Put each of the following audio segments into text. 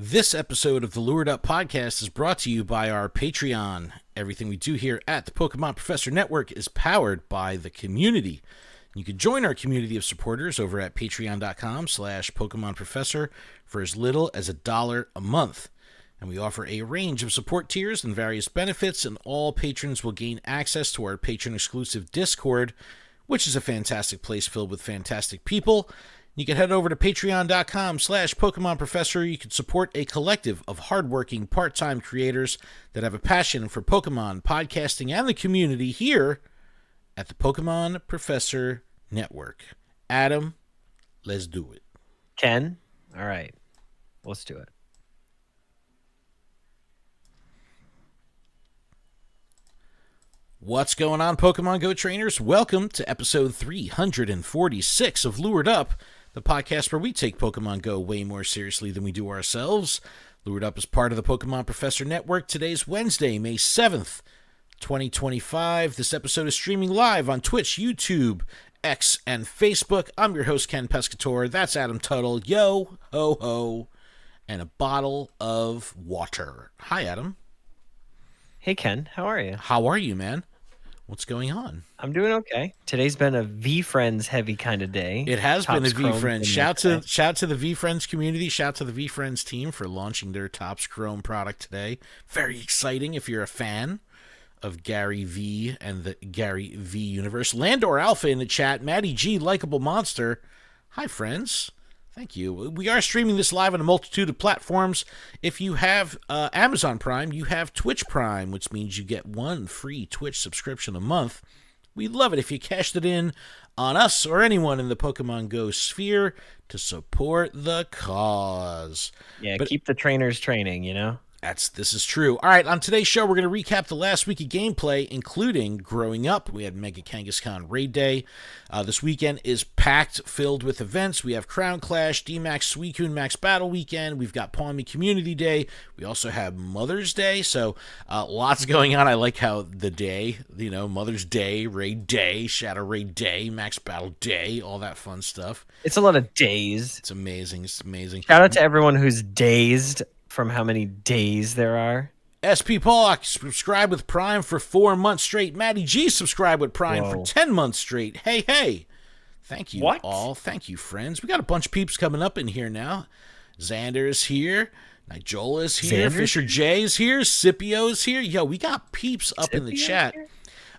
This episode of the Lured Up podcast is brought to you by our Patreon. Everything we do here at the Pokemon Professor Network is powered by the community. You can join our community of supporters over at patreon.com/Pokemon Professor for as little as $1 a month. And we offer a range of support tiers and various benefits, and all patrons will gain access to our patron-exclusive Discord, which is a fantastic place filled with fantastic people. You can head over to patreon.com/Pokemon Professor. You can support a collective of hardworking part-time creators that have a passion for Pokemon, podcasting, and the community here at the Pokemon Professor Network. Adam, let's do it. Ken? All right. Let's do it. What's going on, Pokemon Go trainers? Welcome to episode 346 of Lured Up, the podcast where we take Pokemon Go way more seriously than we do ourselves. Lured Up is part of the Pokemon Professor Network. Today's Wednesday, May 7th, 2025. This episode is streaming live on Twitch, YouTube, X, and Facebook. I'm your host, Ken Pescator. That's Adam Tuttle. Yo, ho, ho, and a bottle of water. Hi, Adam. Hey, Ken. How are you? How are you, man? What's going on? I'm doing okay. Today's been a V-Friends heavy kind of day. It has been a Chrome V-Friends. Shout to the V-Friends community. Shout to the V-Friends team for launching their Topps Chrome product today. Very exciting if you're a fan of Gary V and the Gary V universe. Landor Alpha in the chat. Maddie G, Likeable Monster. Hi, friends. Thank you. We are streaming this live on a multitude of platforms. If you have Amazon Prime, you have Twitch Prime, which means you get one free Twitch subscription a month. We'd love it if you cashed it in on us or anyone in the Pokemon Go sphere to support the cause. Yeah, keep the trainers training, you know? This is true. All right, on today's show, we're going to recap the last week of gameplay, including growing up. We had Mega Kangaskhan Raid Day. This weekend is packed, filled with events. We have Crown Clash, D-Max, Suicune Max Battle Weekend. We've got Pawn Me Community Day. We also have Mother's Day, so lots going on. I like how the day, Mother's Day, Raid Day, Shadow Raid Day, Max Battle Day, all that fun stuff. It's a lot of days. It's amazing. It's amazing. Shout out to everyone who's dazed from how many days there are. SP Pollock subscribed with Prime for 4 months straight. Maddie G subscribed with Prime for 10 months straight. Hey. Thank you all. Thank you, friends. We got a bunch of peeps coming up in here now. Xander is here. Nijola is here. Fisher J is here. Scipio is here. Yo, we got peeps up in the chat.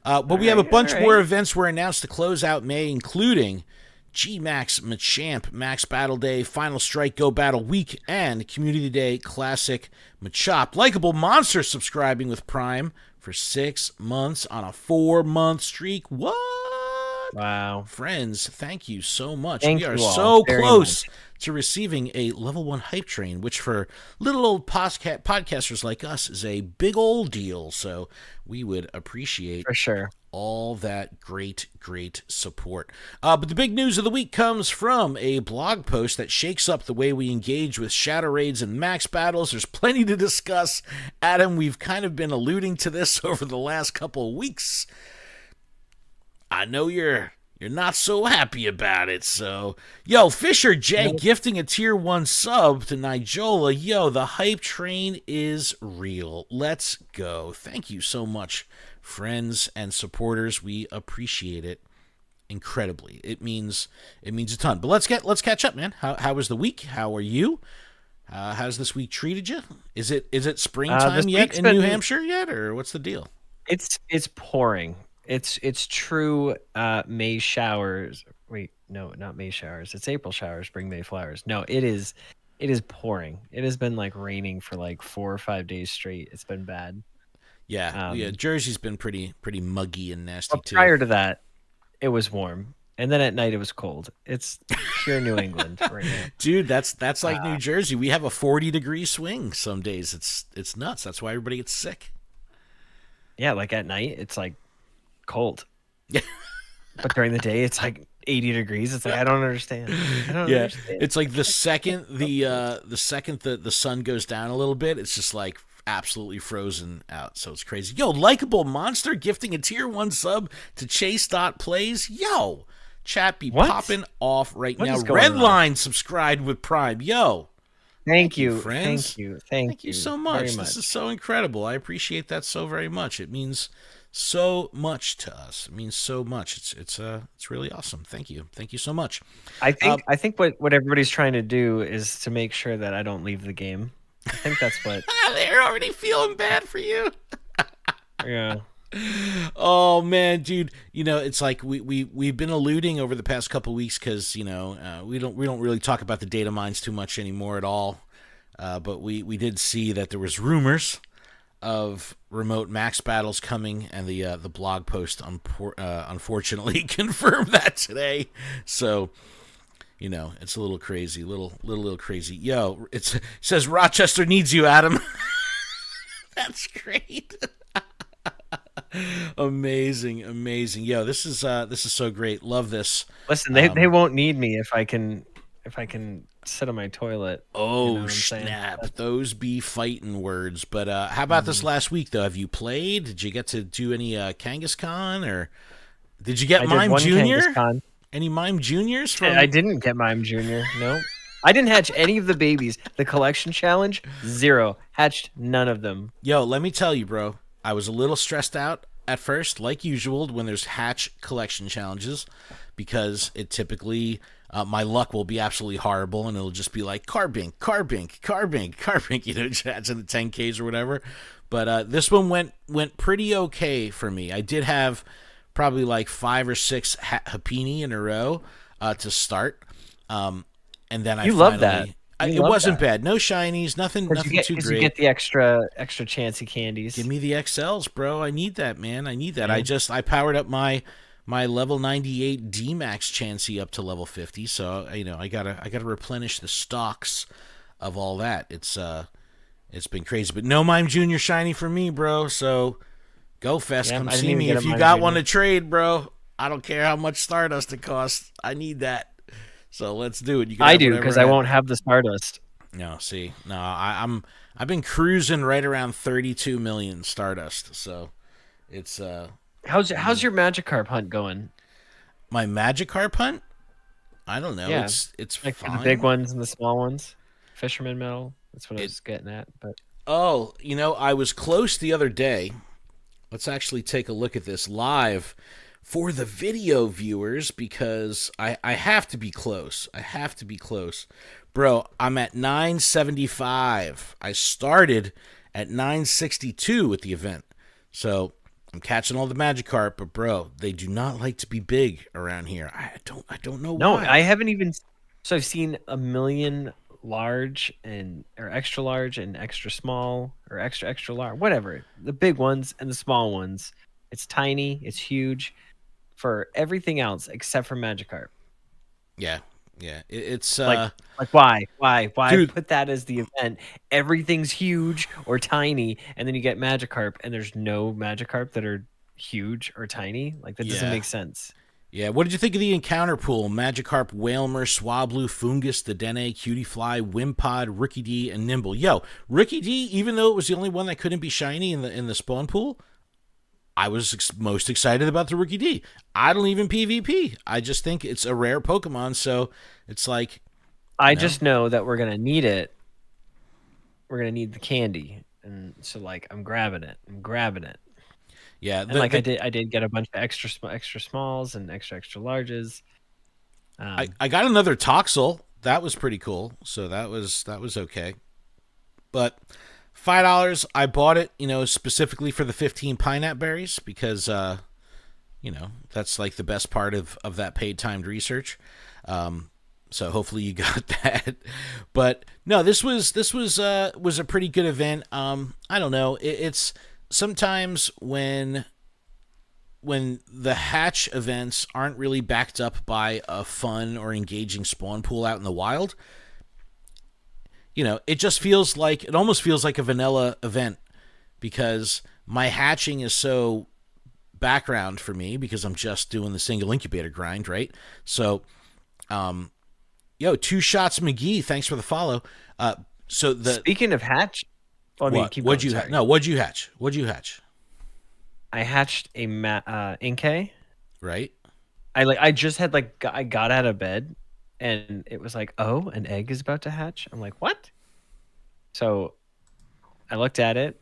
But we have a bunch more events were announced to close out May, including G-Max Machamp Max Battle Day, Final Strike Go Battle Week, and Community Day Classic Machop. Likeable Monster subscribing with Prime for 6 months on a 4-month streak. What? Wow. Friends, thank you so much. We are so close to receiving a level 1 hype train, which for little old podcasters like us is a big old deal. So we would appreciate for sure all that great support. But the big news of the week comes from a blog post that shakes up the way we engage with Shadow Raids and Max Battles. There's plenty to discuss. Adam, we've kind of been alluding to this over the last couple of weeks. I know you're not so happy about it, so... Yo, Fisher J gifting a tier 1 sub to Nijola. Yo, the hype train is real. Let's go. Thank you so much, friends and supporters. We appreciate it incredibly. It means a ton. But let's catch up, man. How was the week? How are you? How's this week treated you? Is it springtime yet in New Hampshire yet, or what's the deal? It's pouring. It's true May showers. Wait, no, not May showers. It's April showers, bring May flowers. No, it is pouring. It has been like raining for like 4 or 5 days straight. It's been bad. Yeah, Jersey's been pretty muggy and nasty too. Prior to that, it was warm, and then at night it was cold. It's pure New England right now. Dude, that's like New Jersey. We have a 40-degree swing some days. It's nuts. That's why everybody gets sick. Yeah, like at night it's like cold. But during the day it's like 80 degrees. It's like I don't understand. It's like the second the sun goes down a little bit, it's just like absolutely frozen out. So it's crazy. Yo, Likeable Monster gifting a tier 1 sub to Chase.plays. Yo, chat be popping off right now. Redline subscribed with Prime. Yo, Thank you. friends. Thank you. Thank Thank you you so very much. This is much. so incredible. I appreciate that so very much. It means so much to us. It means so much. It's really awesome. Thank you. Thank you so much. I think what everybody's trying to do is to make sure that I don't leave the game. I think that's what. They're already feeling bad for you. Yeah. Oh man, dude, it's like we've been alluding over the past couple weeks because we don't really talk about the data mines too much anymore at all, but we did see that there was rumors of remote max battles coming, and the blog post unfortunately confirmed that today. So it's a little crazy, little crazy. Yo, it says Rochester needs you, Adam. That's great. Amazing. Yo, this is so great. Love this. Listen, they won't need me if I can sit on my toilet. Oh, snap. Those be fighting words. But how about this last week, though? Have you played? Did you get to do any Kangaskhan, or did you get Mime Jr.? Any Mime Juniors? From... I didn't get Mime Jr. Nope. I didn't hatch any of the babies. The collection challenge, 0. Hatched none of them. Yo, let me tell you, bro. I was a little stressed out at first, like usual, when there's hatch collection challenges, because it typically, my luck will be absolutely horrible, and it'll just be like carbink, chats in the 10Ks or whatever. But this one went pretty okay for me. I did have probably like 5 or 6 Happini in a row to start, and then you love that. It wasn't bad. No shinies, nothing too great. You get the extra chancy candies. Give me the XLs, bro. I need that, man. I need that. Yeah. I powered up my level 98 D Max Chansey up to level 50, so I gotta replenish the stocks of all that. It's been crazy, but no Mime Jr. shiny for me, bro. So go Fest, come see me if you got one to trade, bro. I don't care how much Stardust it costs. I need that. So let's do it. I do, because I won't have the Stardust. No, I've been cruising right around 32 million Stardust. So it's How's your Magikarp hunt going? My Magikarp hunt? I don't know. Yeah. It's like fine. The big ones and the small ones. Fisherman medal. That's what I was getting at. But I was close the other day. Let's actually take a look at this live for the video viewers, because I have to be close. Bro, I'm at 975. I started at 962 with the event. So I'm catching all the Magikarp, but bro, they do not like to be big around here. I don't know why. No, I haven't even. So I've seen a million large or extra large and extra small or extra large, whatever. The big ones and the small ones. It's tiny. It's huge. For everything else except for Magikarp. Yeah. It's like why dude, put that as the event? Everything's huge or tiny, and then you get Magikarp, and there's no Magikarp that are huge or tiny. Like that doesn't make sense. Yeah, what did you think of the encounter pool? Magikarp, Whalmer, Swablu, Fungus, Dedenne, Cutiefly, Wimpod, Ricky D, and Nimble. Yo, Ricky D, even though it was the only one that couldn't be shiny in the spawn pool, I was most excited about the Rookie D. I don't even PvP. I just think it's a rare Pokemon, so it's like... I just know that we're going to need it. We're going to need the candy. And so, like, I'm grabbing it. Yeah. And, I did get a bunch of extra smalls and extra larges. I got another Toxel. That was pretty cool. So that was okay. But... $5. I bought it, specifically for the 15 pineapple berries, because, that's like the best part of that paid timed research. So hopefully you got that. But no, this was a pretty good event. I don't know. It's sometimes when the hatch events aren't really backed up by a fun or engaging spawn pool out in the wild. It almost feels like a vanilla event, because my hatching is so background for me, because I'm just doing the single incubator grind, right? So, Two Shots McGee, thanks for the follow. Speaking of hatch, what'd you hatch? I hatched a Inkay. Right. I just had I got out of bed. And it was like, oh, an egg is about to hatch. I'm like, what? So I looked at it,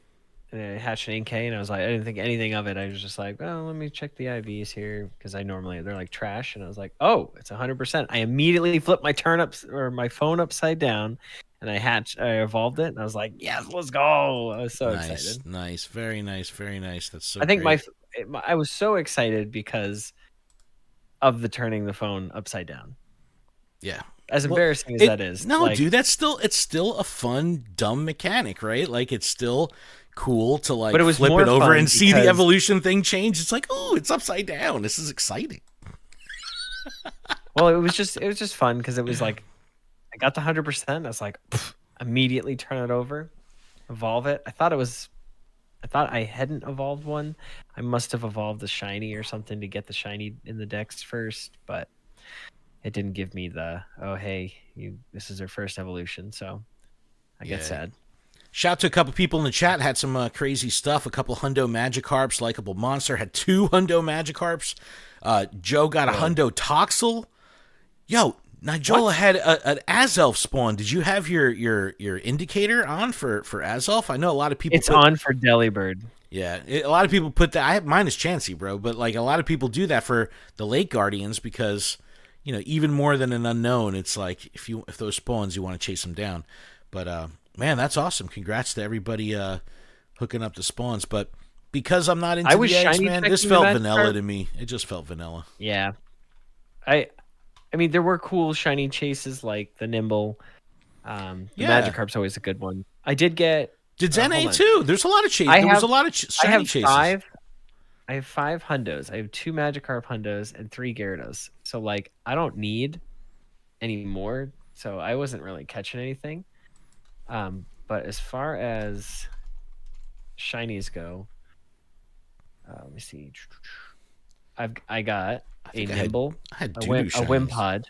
and it hatched an Inkay, and I was like, I didn't think anything of it. I was just like, well, let me check the IVs here, because they're like trash, and I was like, oh, it's 100%. I immediately flipped my phone upside down, and I evolved it, and I was like, yes, let's go. I was so excited. Nice, very nice, very nice. That's so I think great. I was so excited because of the turning the phone upside down. Yeah. As Well, embarrassing as that is. no, like, dude, it's still a fun, dumb mechanic, right? Like it's still cool to like But it was flip more it over fun and see the because- evolution thing change. It's like, oh, it's upside down. This is exciting. Well, it was just fun because it was like I got the 100%. I was like, immediately turn it over, evolve it. I thought I hadn't evolved one. I must have evolved the shiny or something to get the shiny in the dex first, but it didn't give me the this is their first evolution. So I get sad. Shout to a couple people in the chat. Had some crazy stuff. A couple Hundo Magikarps. Likeable Monster had 2 Hundo Magikarps. Joe got a Hundo Toxel. Yo, Nijola had an Azelf spawn. Did you have your indicator on for Azelf? I know a lot of people. It's on for Delibird. Yeah, a lot of people put that. Mine is Chansey, bro. But like a lot of people do that for the Lake Guardians because even more than an unknown, it's like if those spawns you want to chase them down. But man, that's awesome. Congrats to everybody hooking up the spawns. But because I'm not into the eggs, man, this felt vanilla to me. It just felt vanilla. Yeah, I mean, there were cool shiny chases like the Nimble. The Magikarp's always a good one. I did get. Did Zene too? There's a lot of chases. There was a lot of shiny chases. I have 5 Hundos. I have 2 Magikarp Hundos and 3 Gyarados. So like, I don't need any more. So I wasn't really catching anything. But as far as shinies go, let me see. I got a Nimble, a Wimpod,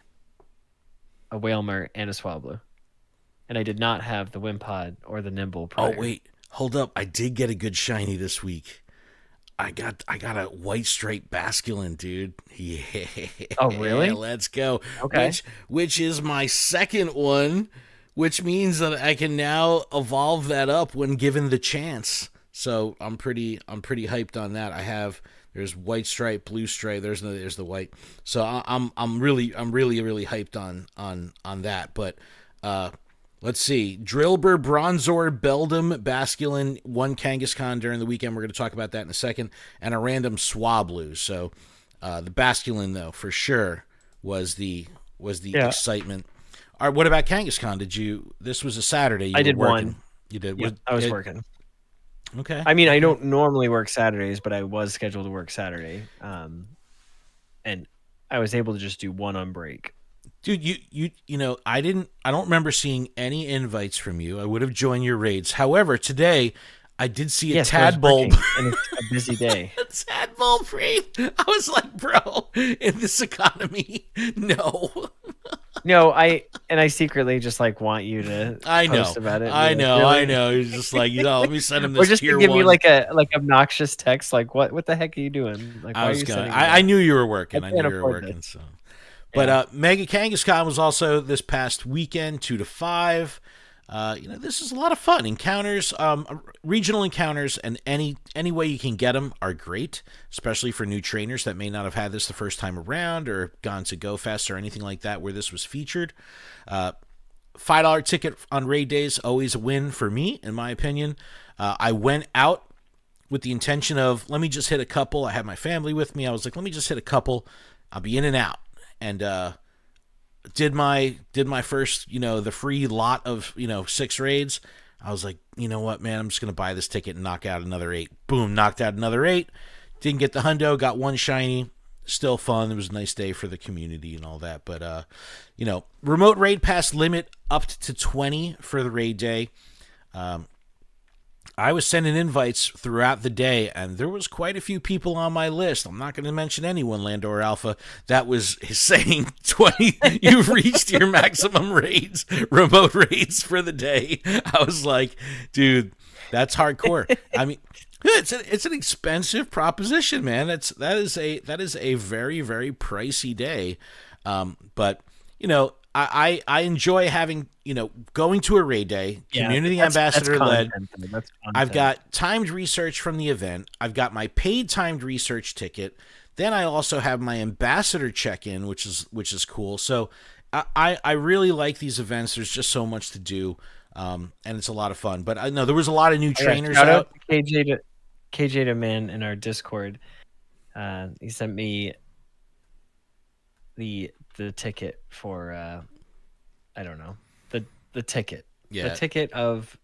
a Wailmer, and a Swablu. And I did not have the Wimpod or the Nimble prior. Oh wait, hold up! I did get a good shiny this week. I got a white stripe Basculin, dude. Yeah. Oh really? Let's go. Okay. Which is my second one, which means that I can now evolve that up when given the chance. So I'm pretty hyped on that. There's white stripe, blue stripe. There's the white. So I'm really hyped on that. But let's see. Drillbur, Bronzor, Beldum, Basculin, 1 Kangaskhan during the weekend. We're going to talk about that in a second. And a random Swablu. So the Basculin, though, for sure was the excitement. All right, what about Kangaskhan? This was a Saturday. I did working. one. You did? Yeah, I was working. Okay. I mean, I don't normally work Saturdays, but I was scheduled to work Saturday. And I was able to just do one on break. Dude, I don't remember seeing any invites from you. I would have joined your raids. However, today I did see a Tadbulb. And it's a busy day. A Tadbulb raid. I was like, bro, in this economy, no. No, I secretly just like want you to post about it. I know. You're just like, let me send him this. Or just to give me like obnoxious text, like what the heck are you doing? Like, I knew you were working. I knew you were working. So, but Mega Kangaskhan was also this past weekend, 2 to 5. This is a lot of fun. Encounters, regional encounters, and any way you can get them are great, especially for new trainers that may not have had this the first time around or gone to GoFest or anything like that where this was featured. $5 ticket on raid days, always a win for me, in my opinion. I went out with the intention of, let me just hit a couple. I had my family with me. I was like, let me just hit a couple. I'll be in and out. And did my first, the free lot of, 6 raids. I was like, you know what, man, I'm just going to buy this ticket and knock out another 8. Boom, knocked out another 8. Didn't get the hundo, got 1 shiny. Still fun. It was a nice day for the community and all that. But, remote raid pass limit up to 20 for the raid day. I was sending invites throughout the day, and there was quite a few people on my list. I'm not going to mention anyone, Landor Alpha, that was saying 20, you've reached your maximum raids, remote raids for the day. I was like, dude, that's hardcore. I mean, it's an expensive proposition, man. That is a very, very pricey day. But I enjoy having, going to a raid day, Yeah, community that's ambassador led. content, though. That's I've content. got timed research from the event. I've got my paid timed research ticket. Then I also have my ambassador check-in, which is cool. So I really like these events. There's just so much to do, and it's a lot of fun. But I know there was a lot of new Oh, yeah, trainers shout out out. to KJ to man in our Discord. He sent me the ticket for I don't know, the ticket. Yeah, The ticket of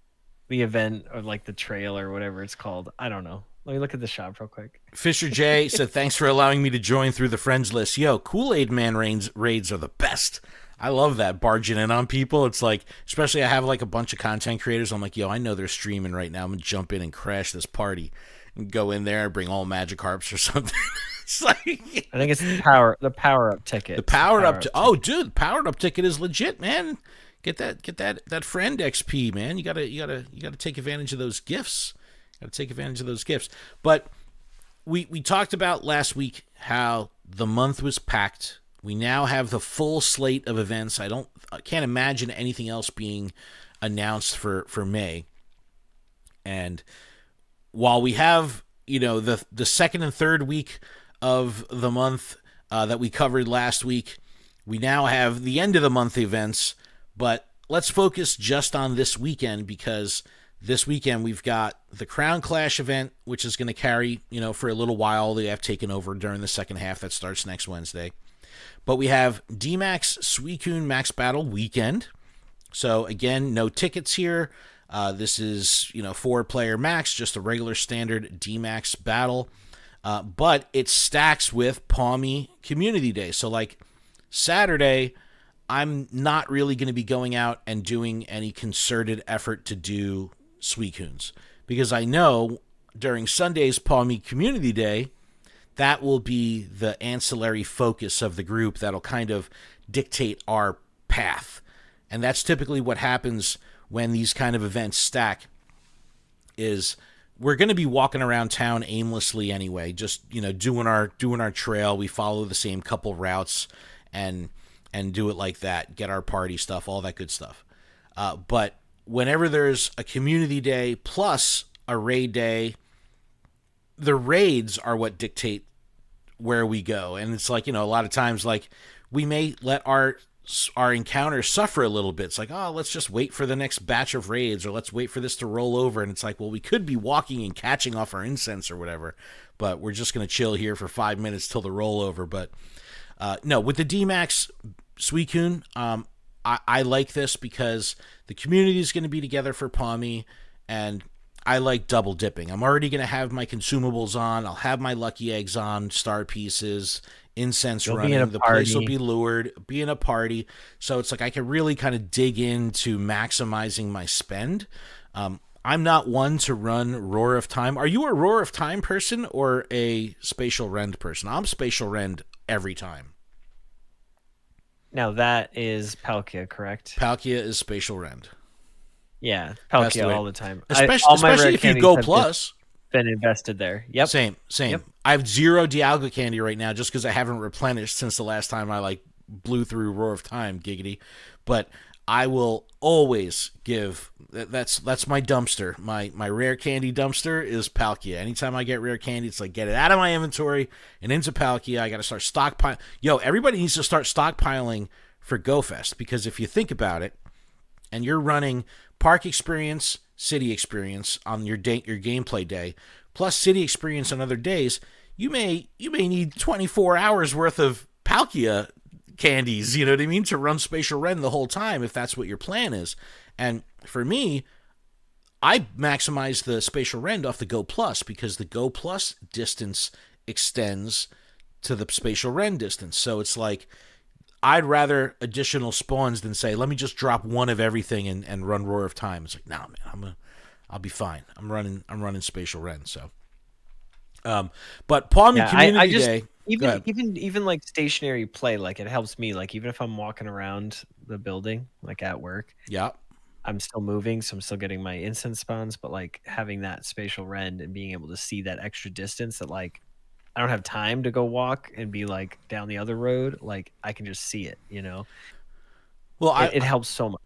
the event, or like the trail or whatever it's called. I don't know. Let me look at the shop real quick. Fisher J said, "Thanks for allowing me to join through the friends list." Yo, Kool-Aid Man raids are the best. I love that, barging in on people. It's like, especially I have like a bunch of content creators. I'm like, yo, I know they're streaming right now. I'm gonna jump in and crash this party, and go in there and bring all Magikarps or something. It's like I think it's the power up ticket. the power up. Oh, dude, the power up ticket is legit, man. Get that friend XP, man. You gotta take advantage of those gifts. Got to take advantage of those gifts. But we talked about last week how the month was packed. We now have the full slate of events. I can't imagine anything else being announced for May. And while we have, the second and third week of the month that we covered last week, we now have the end of the month events. But let's focus just on this weekend, because this weekend we've got the Crown Clash event, which is going to carry, for a little while. They have taken over during the second half. That starts next Wednesday. But we have D-Max Suicune Max Battle weekend. So again, no tickets here. This is, 4-player max, just a regular standard D-Max battle. But it stacks with Palmy Community Day. So like Saturday, I'm not really going to be going out and doing any concerted effort to do Suicunes, because I know during Sunday's Palmy Community Day, that will be the ancillary focus of the group that'll kind of dictate our path. And that's typically what happens when these kind of events stack, is we're going to be walking around town aimlessly anyway, just, doing our trail. We follow the same couple routes and do it like that, get our party stuff, all that good stuff. But whenever there's a community day plus a raid day, the raids are what dictate where we go. And it's like, a lot of times, like, we may let our encounters suffer a little bit. It's like, oh, let's just wait for the next batch of raids, or let's wait for this to roll over. And it's like, well, we could be walking and catching off our incense or whatever, but we're just going to chill here for 5 minutes till the rollover. But no, with the D-Max Suicune, I like this because the community is going to be together for Palmy, and I like double dipping. I'm already going to have my consumables on. I'll have my lucky eggs on, star pieces, incense running. The place will be lured, be in a party. So it's like I can really kind of dig into maximizing my spend. I'm not one to run Roar of Time. Are you a Roar of Time person or a Spatial Rend person? I'm Spatial Rend every time. Now that is Palkia, correct? Palkia is Spatial Rend. Yeah, Palkia all the time. Especially if you go plus. Been invested there. Yep. Same. Yep. I have 0 Dialga candy right now just because I haven't replenished since the last time I blew through Roar of Time, giggity. But I will always give that's my dumpster. My rare candy dumpster is Palkia. Anytime I get rare candy, it's like, get it out of my inventory and into Palkia. I got to start stockpiling. Yo, everybody needs to start stockpiling for GoFest, because if you think about it, and you're running park experience, city experience on your gameplay day, plus city experience on other days, you may need 24 hours worth of Palkia candies, you know what I mean, to run Spatial Rend the whole time, if that's what your plan is. And for me, I maximize the Spatial Rend off the Go Plus, because the Go Plus distance extends to the Spatial Rend distance. So it's like, I'd rather additional spawns than say, let me just drop one of everything and run Roar of Time. It's like, nah, man, I'll be fine. I'm running Spatial Rend. So, but Palmy Community Day, even like stationary play, like it helps me. Like even if I'm walking around the building, like at work, yeah, I'm still moving, so I'm still getting my incense spawns. But like having that Spatial Rend and being able to see that extra distance, that like I don't have time to go walk and be like down the other road. Like I can just see it, Well, It helps so much.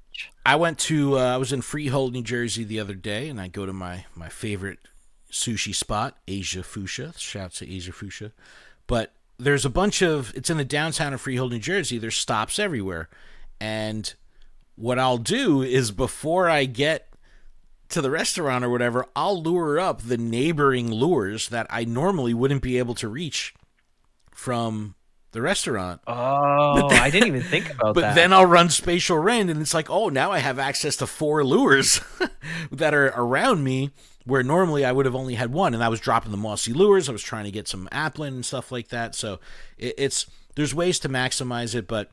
I went to I was in Freehold, New Jersey the other day, and I go to my favorite sushi spot, Asia Fuchsia. Shouts to Asia Fuchsia. But there's a bunch of it's in the downtown of Freehold, New Jersey. There's stops everywhere, and what I'll do is before I get to the restaurant or whatever, I'll lure up the neighboring lures that I normally wouldn't be able to reach from the restaurant. Oh, I didn't even think about But that. then I'll run Spatial Rend, and it's like, oh, now I have access to 4 lures that are around me, where normally I would have only had 1. And I was dropping the mossy lures. I was trying to get some applin and stuff like that. So there's ways to maximize it. But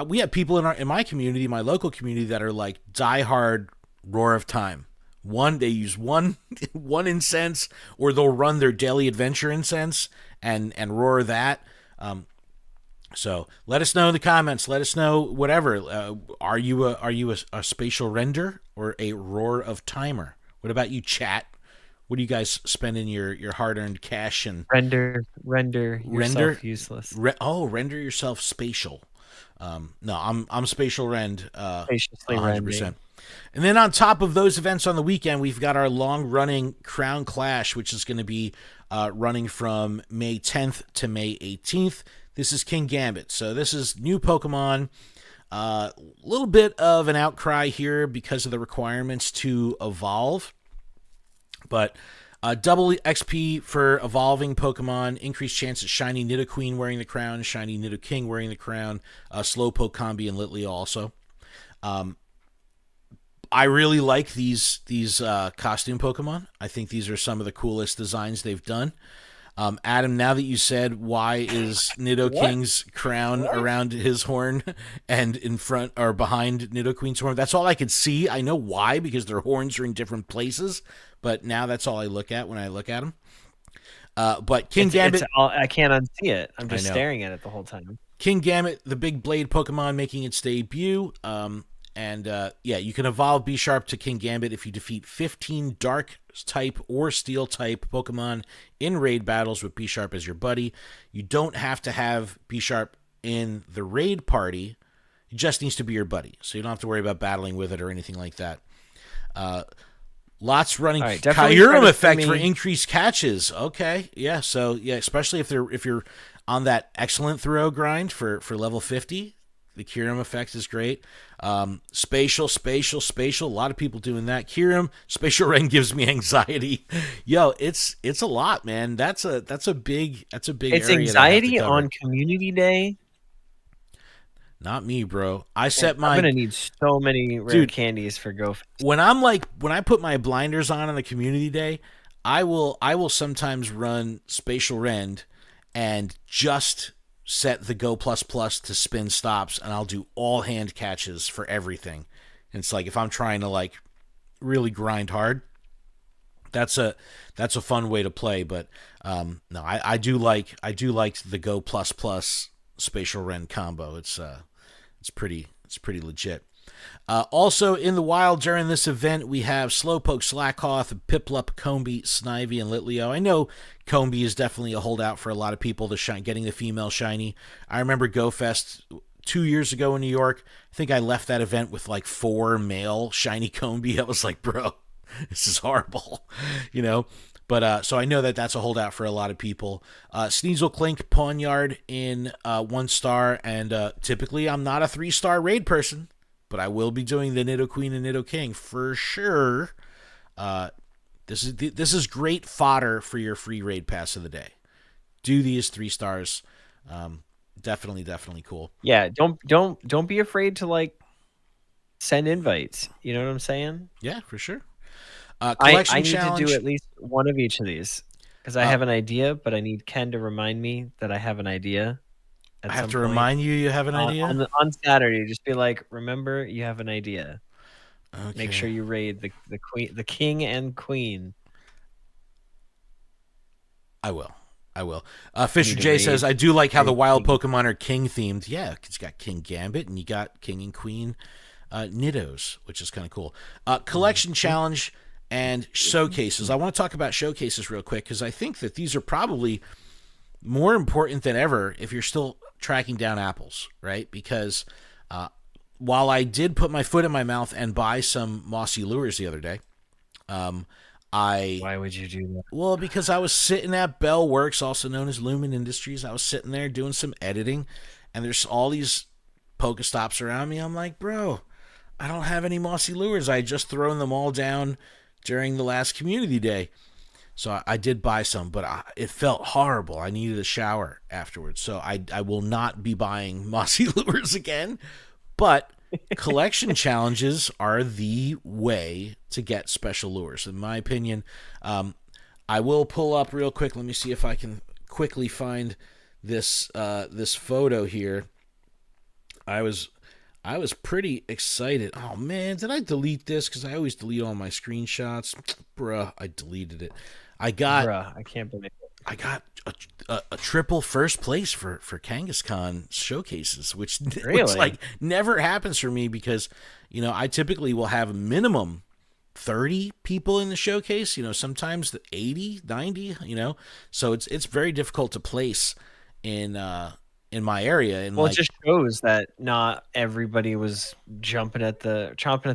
we have people in my community, my local community, that are like diehard Roar of Time. They use one incense, or they'll run their daily adventure incense and roar that. So let us know in the comments. Let us know whatever. Are you a spatial render or a Roar of Timer? What about you, chat? What do you guys spending your hard-earned cash and render yourself useless? Render yourself spatial. No, I'm spatial rend. Spaciously 100%. rendering. And then on top of those events on the weekend, we've got our long-running Crown Clash, which is going to be running from May 10th to May 18th. This is King Gambit. So this is new Pokemon. A little bit of an outcry here because of the requirements to evolve. But double XP for evolving Pokemon, increased chance at Shiny Nidoqueen wearing the crown, Shiny Nidoking wearing the crown, Slowpoke Combi, and Litleo also. I really like these costume Pokemon. I think these are some of the coolest designs they've done. Adam, now that you said, why is Nidoking's crown around his horn and in front or behind Nidoqueen's horn? That's all I could see. I know why, because their horns are in different places, but now that's all I look at when I look at them. But King Gambit... I can't unsee it. I'm just staring at it the whole time. King Gambit, the big blade Pokemon, making its debut. You can evolve B-Sharp to King Gambit if you defeat 15 Dark-type or Steel-type Pokemon in raid battles with B-Sharp as your buddy. You don't have to have B-Sharp in the raid party. It just needs to be your buddy, so you don't have to worry about battling with it or anything like that. Lots running Kyurem effect for increased catches. Okay, yeah, so yeah, especially if you're on that excellent throw grind for level 50. The Kyurem effect is great. Spatial. A lot of people doing that. Kyurem, Spatial Rend gives me anxiety. Yo, it's a lot, man. That's a big It's area anxiety on Community Day. Not me, bro. I'm gonna need so many rare candies for GoFest. When I put my blinders on the Community Day, I will sometimes run Spatial Rend and just set the Go++ to spin stops, and I'll do all hand catches for everything. And it's like if I'm trying to really grind hard, that's a fun way to play. But no, I do like the Go++ Spatial Rend combo. It's pretty legit. Also in the wild during this event, we have Slowpoke, Slakoth, Piplup, Combi, Snivy, and Litleo. I know Combi is definitely a holdout for a lot of people, getting the female shiny. I remember GoFest 2 years ago in New York. I think I left that event with 4 male shiny Combi. I was like, bro, this is horrible, But so I know that's a holdout for a lot of people. Sneasel, Clink, Pawnyard in 1 star, and typically I'm not a 3-star raid person, but I will be doing the Nidoqueen and Nidoking for sure. This is great fodder for your free raid pass of the day. Do these 3 stars. Definitely cool. Yeah, don't be afraid to send invites. You know what I'm saying? Yeah, for sure. Collection I need challenge. To do at least one of each of these because I have an idea, but I need Ken to remind me that I have an idea. I have to remind you have an idea? On Saturday, just be like, remember, you have an idea. Okay. Make sure you raid the king and queen. I will. Fisher J says, I do like how the wild Pokemon are king themed. Yeah, it's got King Gambit and you got King and Queen Nidos, which is kind of cool. Collection challenge and showcases. I want to talk about showcases real quick because I think that these are probably more important than ever if you're still tracking down apples, right? Because while I did put my foot in my mouth and buy some mossy lures the other day, Why would you do that? well, because I was sitting at Bell Works, also known as Lumen Industries. I was sitting there doing some editing, and there's all these Pokestops around me. I'm like, bro, I don't have any mossy lures. I had just thrown them all down during the last community day. So I did buy some, but it felt horrible. I needed a shower afterwards. So I will not be buying mossy lures again. But collection challenges are the way to get special lures, in my opinion. I will pull up real quick. Let me see if I can quickly find this this photo here. I was pretty excited. Oh man, did I delete this? Because I always delete all my screenshots. Bruh, I deleted it. I can't believe it. I got a triple first place for Kangaskhan showcases, which Really? like never happens for me because, I typically will have a minimum 30 people in the showcase, sometimes the 80, 90, so it's very difficult to place in my area. And Well, it just shows that not everybody was chomping at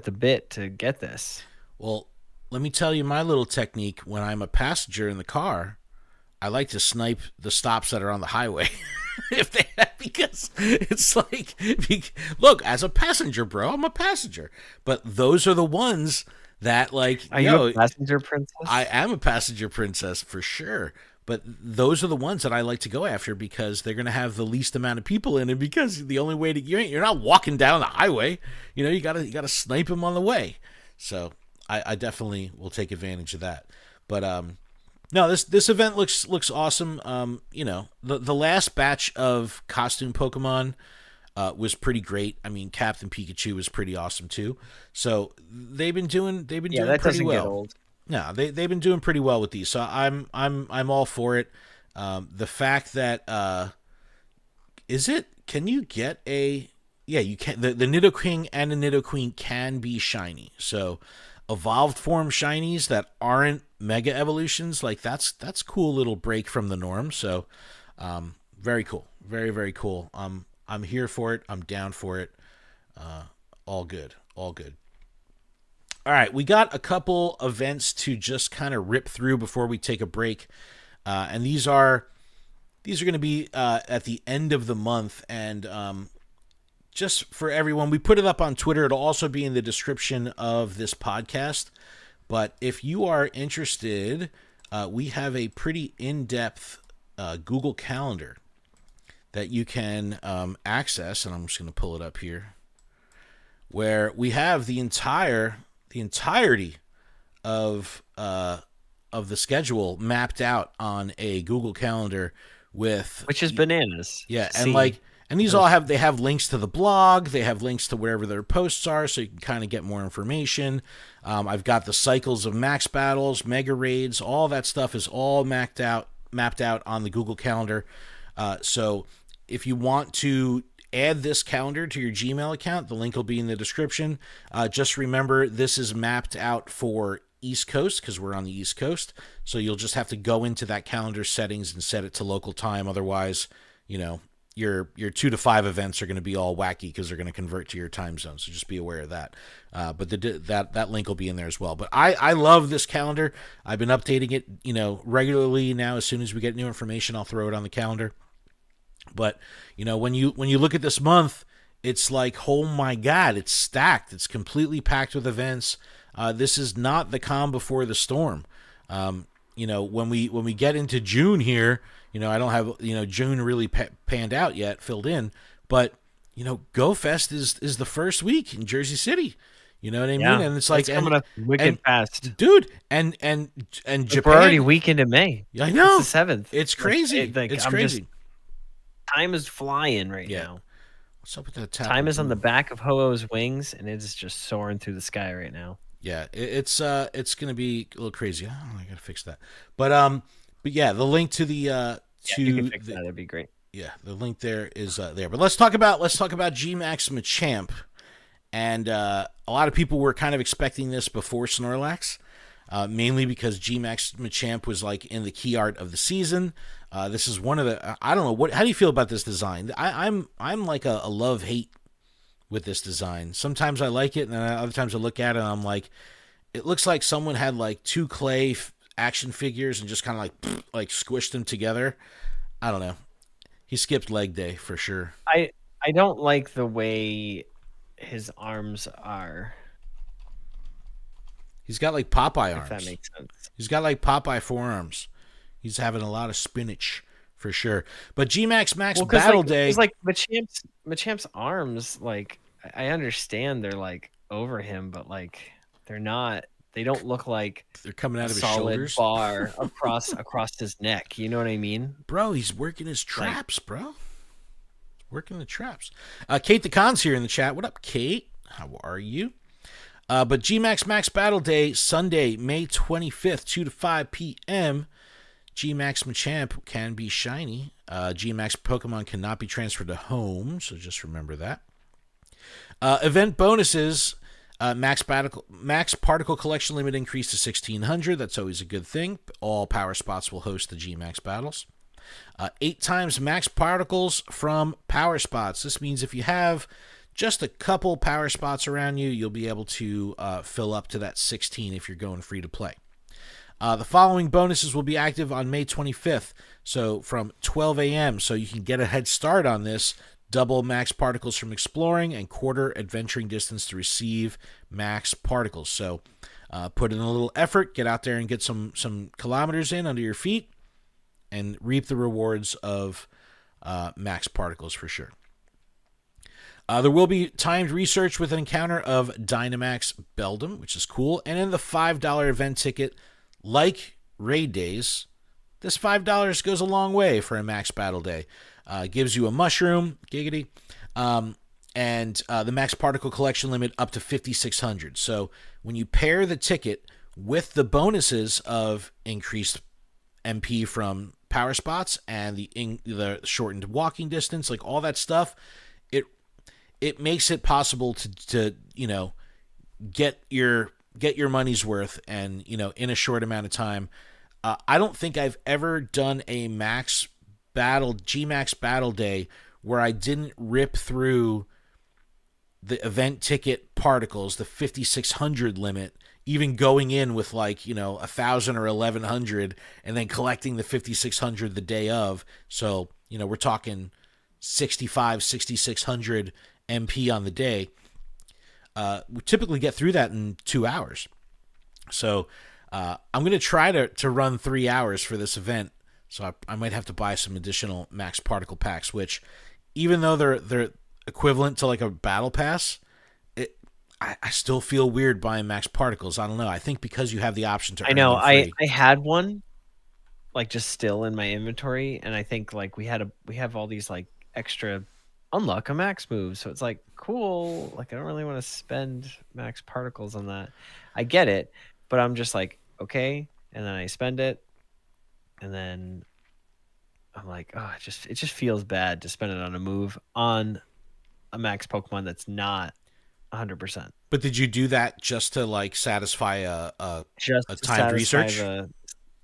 the bit to get this. Well, let me tell you my little technique. When I'm a passenger in the car, I like to snipe the stops that are on the highway. Because it's like, look, as a passenger, bro, I'm a passenger. But those are the ones that, like, Are you a passenger princess? I am a passenger princess for sure. But those are the ones that I like to go after because they're going to have the least amount of people in it. Because the only way you're not walking down the highway. You gotta snipe them on the way. So I definitely will take advantage of that. But no, this event looks awesome. The last batch of costume Pokemon was pretty great. I mean, Captain Pikachu was pretty awesome too. So they've been doing that pretty doesn't well. Get old. No, they've been doing pretty well with these. So I'm all for it. The fact that can you get a you can the Nidoking and the Nidoqueen can be shiny. So evolved form shinies that aren't mega evolutions, like that's cool little break from the norm. So very cool. Very, very cool. I'm here for it. I'm down for it. All good. All right, we got a couple events to just kind of rip through before we take a break. And these are going to be at the end of the month, and just for everyone, we put it up on Twitter. It'll also be in the description of this podcast. But if you are interested, we have a pretty in-depth Google Calendar that you can access, and I'm just going to pull it up here, where we have the entirety of the schedule mapped out on a Google Calendar which is bananas. Yeah, and these all have links to the blog, they have links to wherever their posts are, so you can kind of get more information. I've got the cycles of max battles, mega raids, all that stuff is all mapped out on the Google Calendar. So if you want to add this calendar to your Gmail account, the link will be in the description. Just remember, this is mapped out for East Coast because we're on the East Coast. So you'll just have to go into that calendar settings and set it to local time. Otherwise, your 2 to 5 events are going to be all wacky because they're going to convert to your time zone. So just be aware of that. But that link will be in there as well. But I love this calendar. I've been updating it, regularly now. As soon as we get new information, I'll throw it on the calendar. But when you look at this month, it's like, oh my God, it's stacked. It's completely packed with events. This is not the calm before the storm. When we get into June here, I don't have June really panned out yet, filled in. But Go Fest is the first week in Jersey City. You know what I mean? And it's like coming up wicked fast, dude. And Japan. We're already week into May. I know. It's the 7th. It's crazy. It's crazy. Time is flying right now. What's up with that? Time is on the back of Ho-Oh's wings, and it is just soaring through the sky right now. Yeah, it's gonna be a little crazy. Oh, I gotta fix that. But yeah, the link to the you can fix that. That'd be great. Yeah, the link there is there. But let's talk about G-Max Machamp, and a lot of people were kind of expecting this before Snorlax, mainly because G-Max Machamp was like in the key art of the season. This is one of the I don't know how do you feel about this design? I'm like a love-hate with this design. Sometimes I like it, and then other times I look at it and I'm like, it looks like someone had like two clay action figures and just kind of like squished them together. I don't know. He skipped leg day for sure. I don't like the way his arms are. He's got like Popeye If arms. that makes sense. He's got like Popeye forearms. He's having a lot of spinach for sure. But G-Max Max Battle Day. It's like Machamp's arms, like I understand they're like over him, but like they're not. They don't look like they're coming out of his solid shoulders. Bar across his neck. You know what I mean? Bro, he's working his traps, bro. Working the traps. Kate the Con's here in the chat. What up, Kate? How are you? But G-Max Max Battle Day, Sunday, May 25th, 2 to 5 p.m. G-Max Machamp can be shiny. G-Max Pokemon cannot be transferred to home, so just remember that. Event bonuses. Max Particle Collection limit increased to 1,600. That's always a good thing. All power spots will host the G-Max battles. 8 times max particles from power spots. This means if you have just a couple power spots around you, you'll be able to fill up to that 16 if you're going free to play. The following bonuses will be active on May 25th, so from 12 a.m., so you can get a head start on this. Double max particles from exploring and quarter adventuring distance to receive max particles. So put in a little effort, get out there and get some kilometers in under your feet, and reap the rewards of max particles for sure. There will be timed research with an encounter of Dynamax Beldum, which is cool. And in the $5 event ticket, like Raid Days, this $5 goes a long way for a Max Battle Day. Gives you a mushroom, giggity, and the Max Particle Collection limit up to 5,600. So when you pair the ticket with the bonuses of increased MP from power spots and the shortened walking distance, like all that stuff, it makes it possible to get your money's worth and in a short amount of time. I don't think I've ever done a G-Max Battle Day where I didn't rip through the event ticket particles, the 5,600 limit, even going in with 1,000 or 1,100 and then collecting the 5,600 the day of. So, we're talking 6,600 MP on the day. We typically get through that in 2 hours. So I'm going to try to run 3 hours for this event. So I might have to buy some additional max particle packs, which even though they're equivalent to like a battle pass, I still feel weird buying max particles. I don't know. I think because you have the option to earn them free. I had one just still in my inventory, and I think we have all these extra unlock a max move, so it's cool. I don't really want to spend max particles on that. I get it, but I'm just okay, and then I spend it, and then I'm oh, it just feels bad to spend it on a move on a max Pokemon that's not 100%. But did you do that just to satisfy a timed research?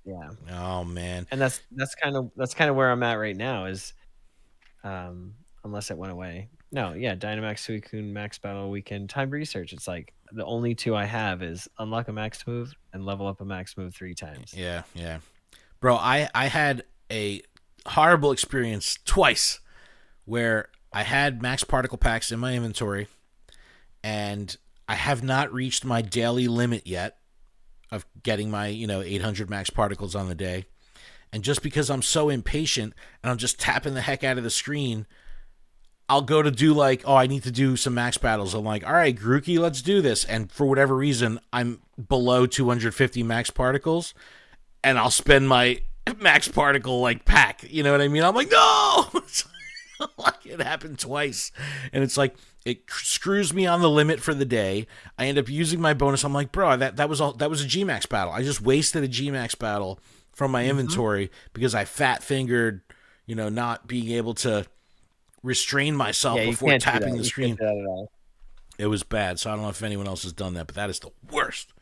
Yeah. Oh man. And that's kind of where I'm at right now is, unless it went away. No, yeah, Dynamax Suicune Max Battle Weekend timed research. It's the only two I have is unlock a max move and level up a max move 3 times. Yeah. Bro, I had a horrible experience twice where I had max particle packs in my inventory and I have not reached my daily limit yet of getting my 800 max particles on the day. And just because I'm so impatient and I'm just tapping the heck out of the screen, I'll go to do I need to do some max battles. I'm all right, Grookey, let's do this. And for whatever reason, I'm below 250 max particles and I'll spend my max particle pack. You know what I mean? I'm no! It happened twice. And it's it screws me on the limit for the day. I end up using my bonus. I'm bro, that was a G-Max battle. I just wasted a G-Max battle from my inventory because I fat fingered, not being able to restrain myself before tapping the screen. It was bad. So I don't know if anyone else has done that, but that is the worst.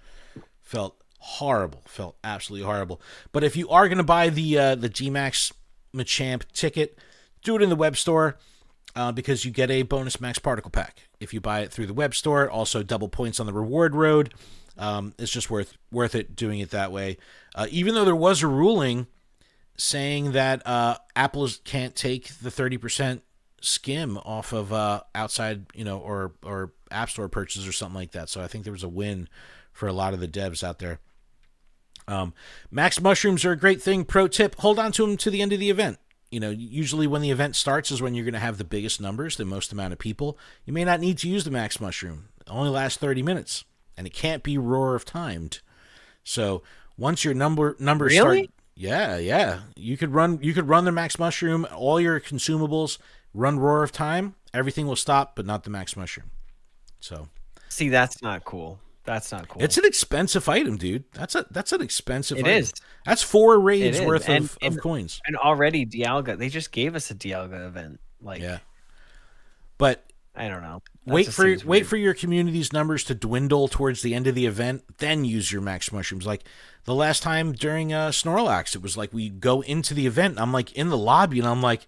Felt horrible. Felt absolutely horrible. But if you are going to buy the G-Max Machamp ticket, do it in the web store. because you get a bonus max particle pack if you buy it through the web store. Also, double points on the reward road. It's just worth it doing it that way. Even though there was a ruling saying that Apple can't take the 30% skim off of outside, or App Store purchases or something like that. So I think there was a win for a lot of the devs out there. Max mushrooms are a great thing. Pro tip: hold on to them to the end of the event. Usually when the event starts is when you're going to have the biggest numbers, the most amount of people. You may not need to use the max mushroom. It only lasts 30 minutes, and it can't be roar of timed. So once your numbers Really? start, yeah, you could run the max mushroom, all your consumables, run roar of time, everything will stop, but not the max mushroom. So See, that's not cool. That's not cool. it's an expensive item, dude. That's an expensive It item. is. That's 4 raids It is. worth And- of and- coins. And already Dialga, they just gave us a Dialga event. Like, Yeah. But I don't know. That wait just for seems weird. your community's numbers to dwindle towards the end of the event, then use your max mushrooms. Like the last time during Snorlax, it was like we go into the event, and I'm like in the lobby, and I'm like,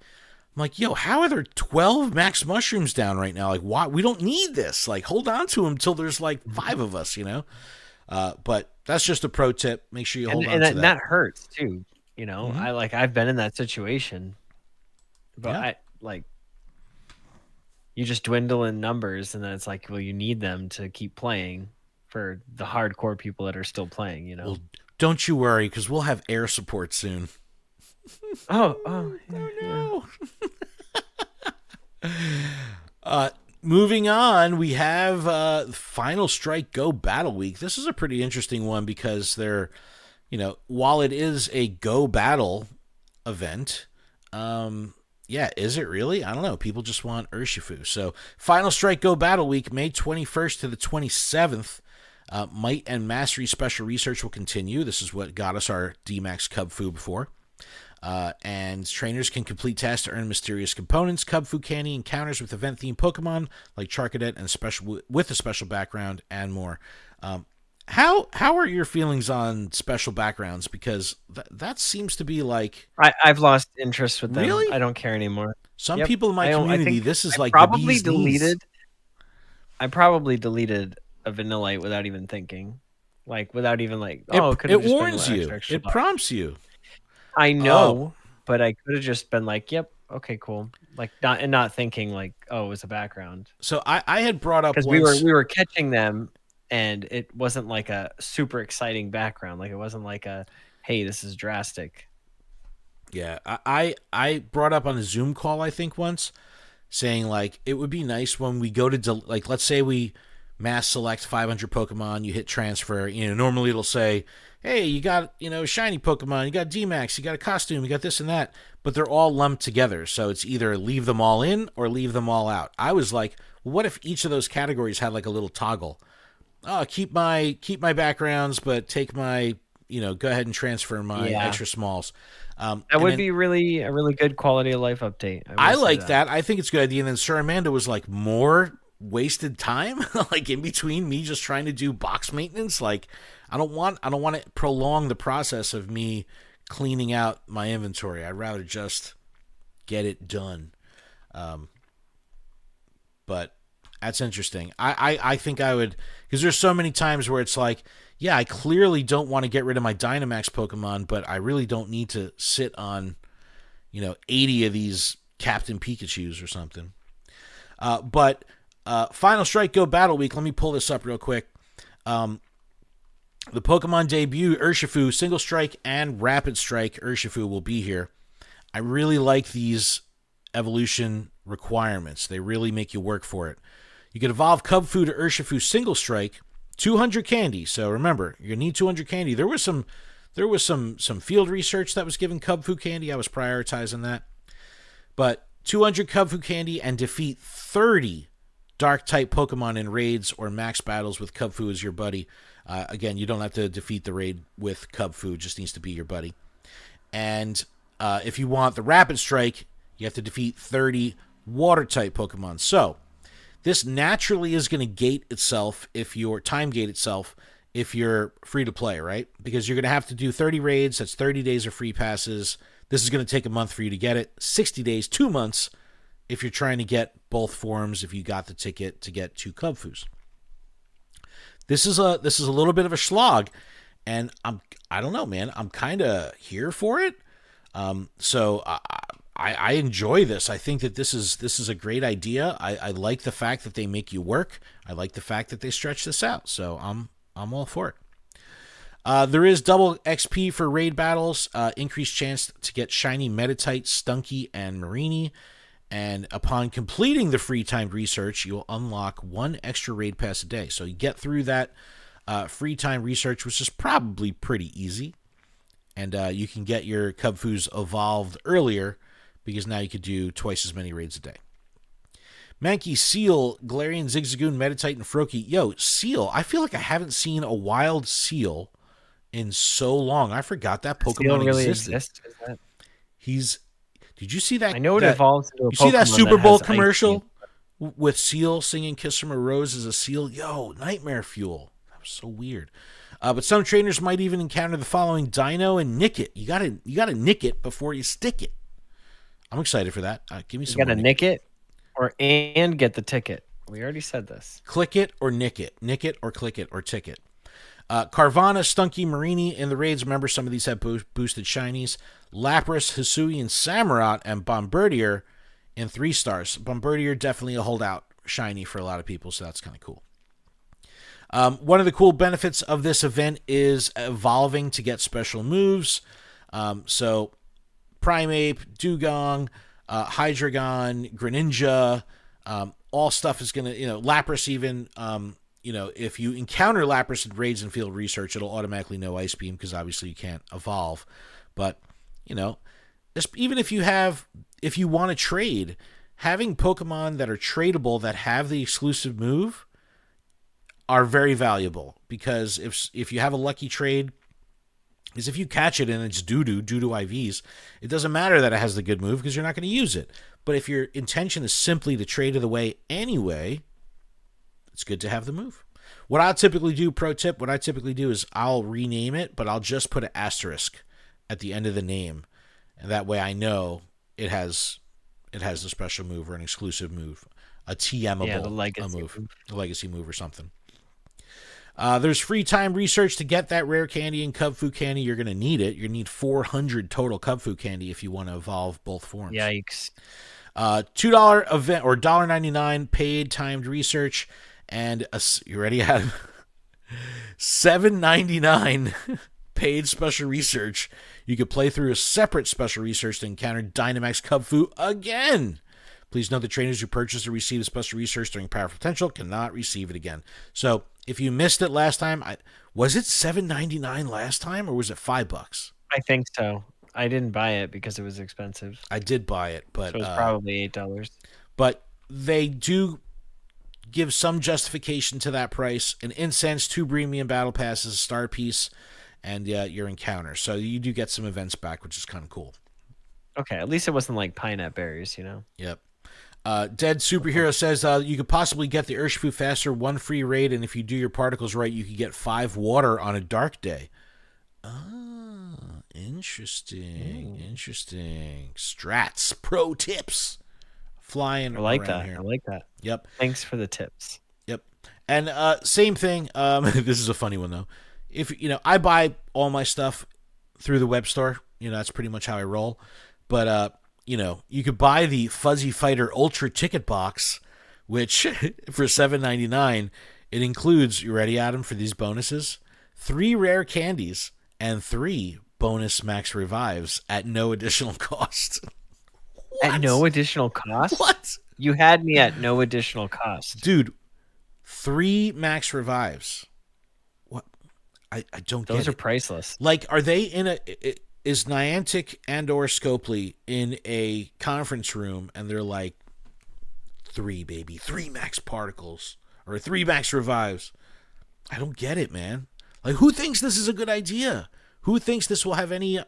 yo, how are there 12 max mushrooms down right now? Like, why? We don't need this. Like, hold on to them till there's like 5 of us, But that's just a pro tip. Make sure you hold on to that. And that hurts too. Mhm. I've been in that situation, but Yeah. you just dwindle in numbers, and then it's like, well, you need them to keep playing for the hardcore people that are still playing. Well, don't you worry, because we'll have air support soon. Oh, No. Moving on, we have Final Strike Go Battle Week. This is a pretty interesting one because while it is a Go Battle event, is it really? I don't know. People just want Urshifu. So, Final Strike Go Battle Week, May 21st to the 27th. Might and Mastery Special Research will continue. This is what got us our D-Max Cub Fu before. And trainers can complete tasks to earn mysterious components, Cub Fu Candy, encounters with event-themed Pokemon like Charcadet and with a special background, and more. How are your feelings on special backgrounds? Because that seems to be like I've lost interest with them. Really? I don't care anymore. Some Yep. people in my I community. think This is I like probably the bee's knees. deleted. I probably deleted a Vanillite without even thinking, like without even like. Oh, It warns you. It bucks. prompts you. I know, but I could have just been like, "Yep, okay, cool," like not thinking like, "Oh, it was a background." So I had brought up Because once. we were catching them, and it wasn't like a super exciting background. Like it wasn't like a, "Hey, this is drastic." Yeah, I brought up on a Zoom call, I think, once, saying like it would be nice when we go to like, let's say we mass select 500 Pokemon, you hit transfer, normally it'll say, hey, you got, shiny Pokemon, you got D-Max, you got a costume, you got this and that, but they're all lumped together, so it's either leave them all in or leave them all out. I was like, well, what if each of those categories had like a little toggle? Oh, keep my backgrounds, but take my, go ahead and transfer my extra smalls. That would be a really good quality of life update. I like that. I think it's a good idea. And then Sir Amanda was like, more wasted time, like in between me just trying to do box maintenance. Like, I don't want to prolong the process of me cleaning out my inventory. I'd rather just get it done. But that's interesting. I think I would, because there's so many times where it's like, yeah, I clearly don't want to get rid of my Dynamax Pokemon, but I really don't need to sit on, 80 of these Captain Pikachus or something. But Final Strike Go Battle Week, let me pull this up real quick. The Pokemon debut, Urshifu, Single Strike and Rapid Strike Urshifu will be here. I really like these evolution requirements. They really make you work for it. You can evolve Cubfu to Urshifu Single Strike, 200 candy. So remember, you need 200 candy. There was some field research that was giving Cubfu candy. I was prioritizing that. But 200 Cubfu candy and defeat 30 Dark-type Pokemon in raids or max battles with Cubfu as your buddy. Again, you don't have to defeat the raid with Cubfu. It just needs to be your buddy. And if you want the Rapid Strike, you have to defeat 30 Water-type Pokemon. So, this naturally is going to gate itself if you're free to play, right? Because you're going to have to do 30 raids. That's 30 days of free passes. This is going to take a month for you to get it. 60 days, 2 months if you're trying to get both forms, if you got the ticket to get 2 Cubfoos. This is a little bit of a slog, and I don't know, man. I'm kind of here for it. So I enjoy this. I think that this is a great idea. I like the fact that they make you work. I like the fact that they stretch this out. So I'm all for it. There is double XP for raid battles, increased chance to get shiny Metatite, Stunky, and Marini. And upon completing the free timed research, you'll unlock 1 extra raid pass a day. So you get through that free time research, which is probably pretty easy. And you can get your Cubfoos evolved earlier because now you could do twice as many raids a day. Mankey, Seal, Galarian, Zigzagoon, Metatite, and Froakie. Yo, Seal, I feel like I haven't seen a wild Seal in so long. I forgot that Pokemon Seal really existed. exists? Is that... Did you see that? I know it evolves into a You see that Pokemon Super that Bowl has commercial with Seal singing "Kiss from a Rose" as a seal? Yo, nightmare fuel. That was so weird. But some trainers might even encounter the following: Dino and Nick It. You gotta nick it before you stick it. I'm excited for that. Give me some. You gotta nick it, and get the ticket. We already said this. Click it or nick it. Nick it or click it or ticket. Carvana, Stunky, Marini in the raids. Remember, some of these have boosted shinies. Lapras, Hisuian, Samurott, and Bombardier in 3 stars. Bombardier definitely a holdout shiny for a lot of people, so that's kind of cool. One of the cool benefits of this event is evolving to get special moves. So Primeape, Dugong, Hydreigon, Greninja, all stuff is going to, Lapras even, if you encounter Lapras in raids and field research, it'll automatically know Ice Beam because obviously you can't evolve. But, even if you want to trade, having Pokemon that are tradable that have the exclusive move are very valuable, because if you have a lucky trade, is if you catch it and it's doo-doo IVs, it doesn't matter that it has the good move because you're not going to use it. But if your intention is simply to trade it away anyway, it's good to have the move. What I'll typically do, pro tip, is I'll rename it, but I'll just put an asterisk at the end of the name. And that way I know it has a special move or an exclusive move, a TMable move, a legacy move or something. There's free time research to get that rare candy and Cubfoo candy. You're going to need it. You're going to need 400 total Cubfoo candy if you want to evolve both forms. Yikes. $2 event or $1.99 paid timed research. And you ready, Adam? $7.99 paid special research. You could play through a separate special research to encounter Dynamax Cubfoo again. Please note that trainers who purchased or received a special research during Powerful Potential cannot receive it again. So if you missed it last time, was it $7.99 last time or was it $5? I think so. I didn't buy it because it was expensive. I did buy it, but so it was probably $8. But they do give some justification to that price. An incense, 2 premium battle passes, a star piece, and your encounter. So you do get some events back, which is kind of cool. Okay, at least it wasn't like pineapple berries, Yep. Dead Superhero says you could possibly get the Urshifu faster, 1 free raid, and if you do your particles right, you could get 5 water on a dark day. Ah, interesting. Interesting. Strats, pro tips. Flying I like around that. here. I like that. Yep. Thanks for the tips. Yep. And same thing. This is a funny one though. If I buy all my stuff through the web store. That's pretty much how I roll. But you could buy the Fuzzy Fighter Ultra Ticket Box, which for $7.99 it includes. You ready, Adam, for these bonuses? 3 rare candies and 3 bonus max revives at no additional cost. At no additional cost? What? You had me at no additional cost. Dude, 3 max revives. What? I don't get it. Those are priceless. Like, are they is Niantic and or Scopely in a conference room and they're like, 3, baby, 3 max particles or 3 max revives? I don't get it, man. Like, who thinks this is a good idea? Who thinks this will have any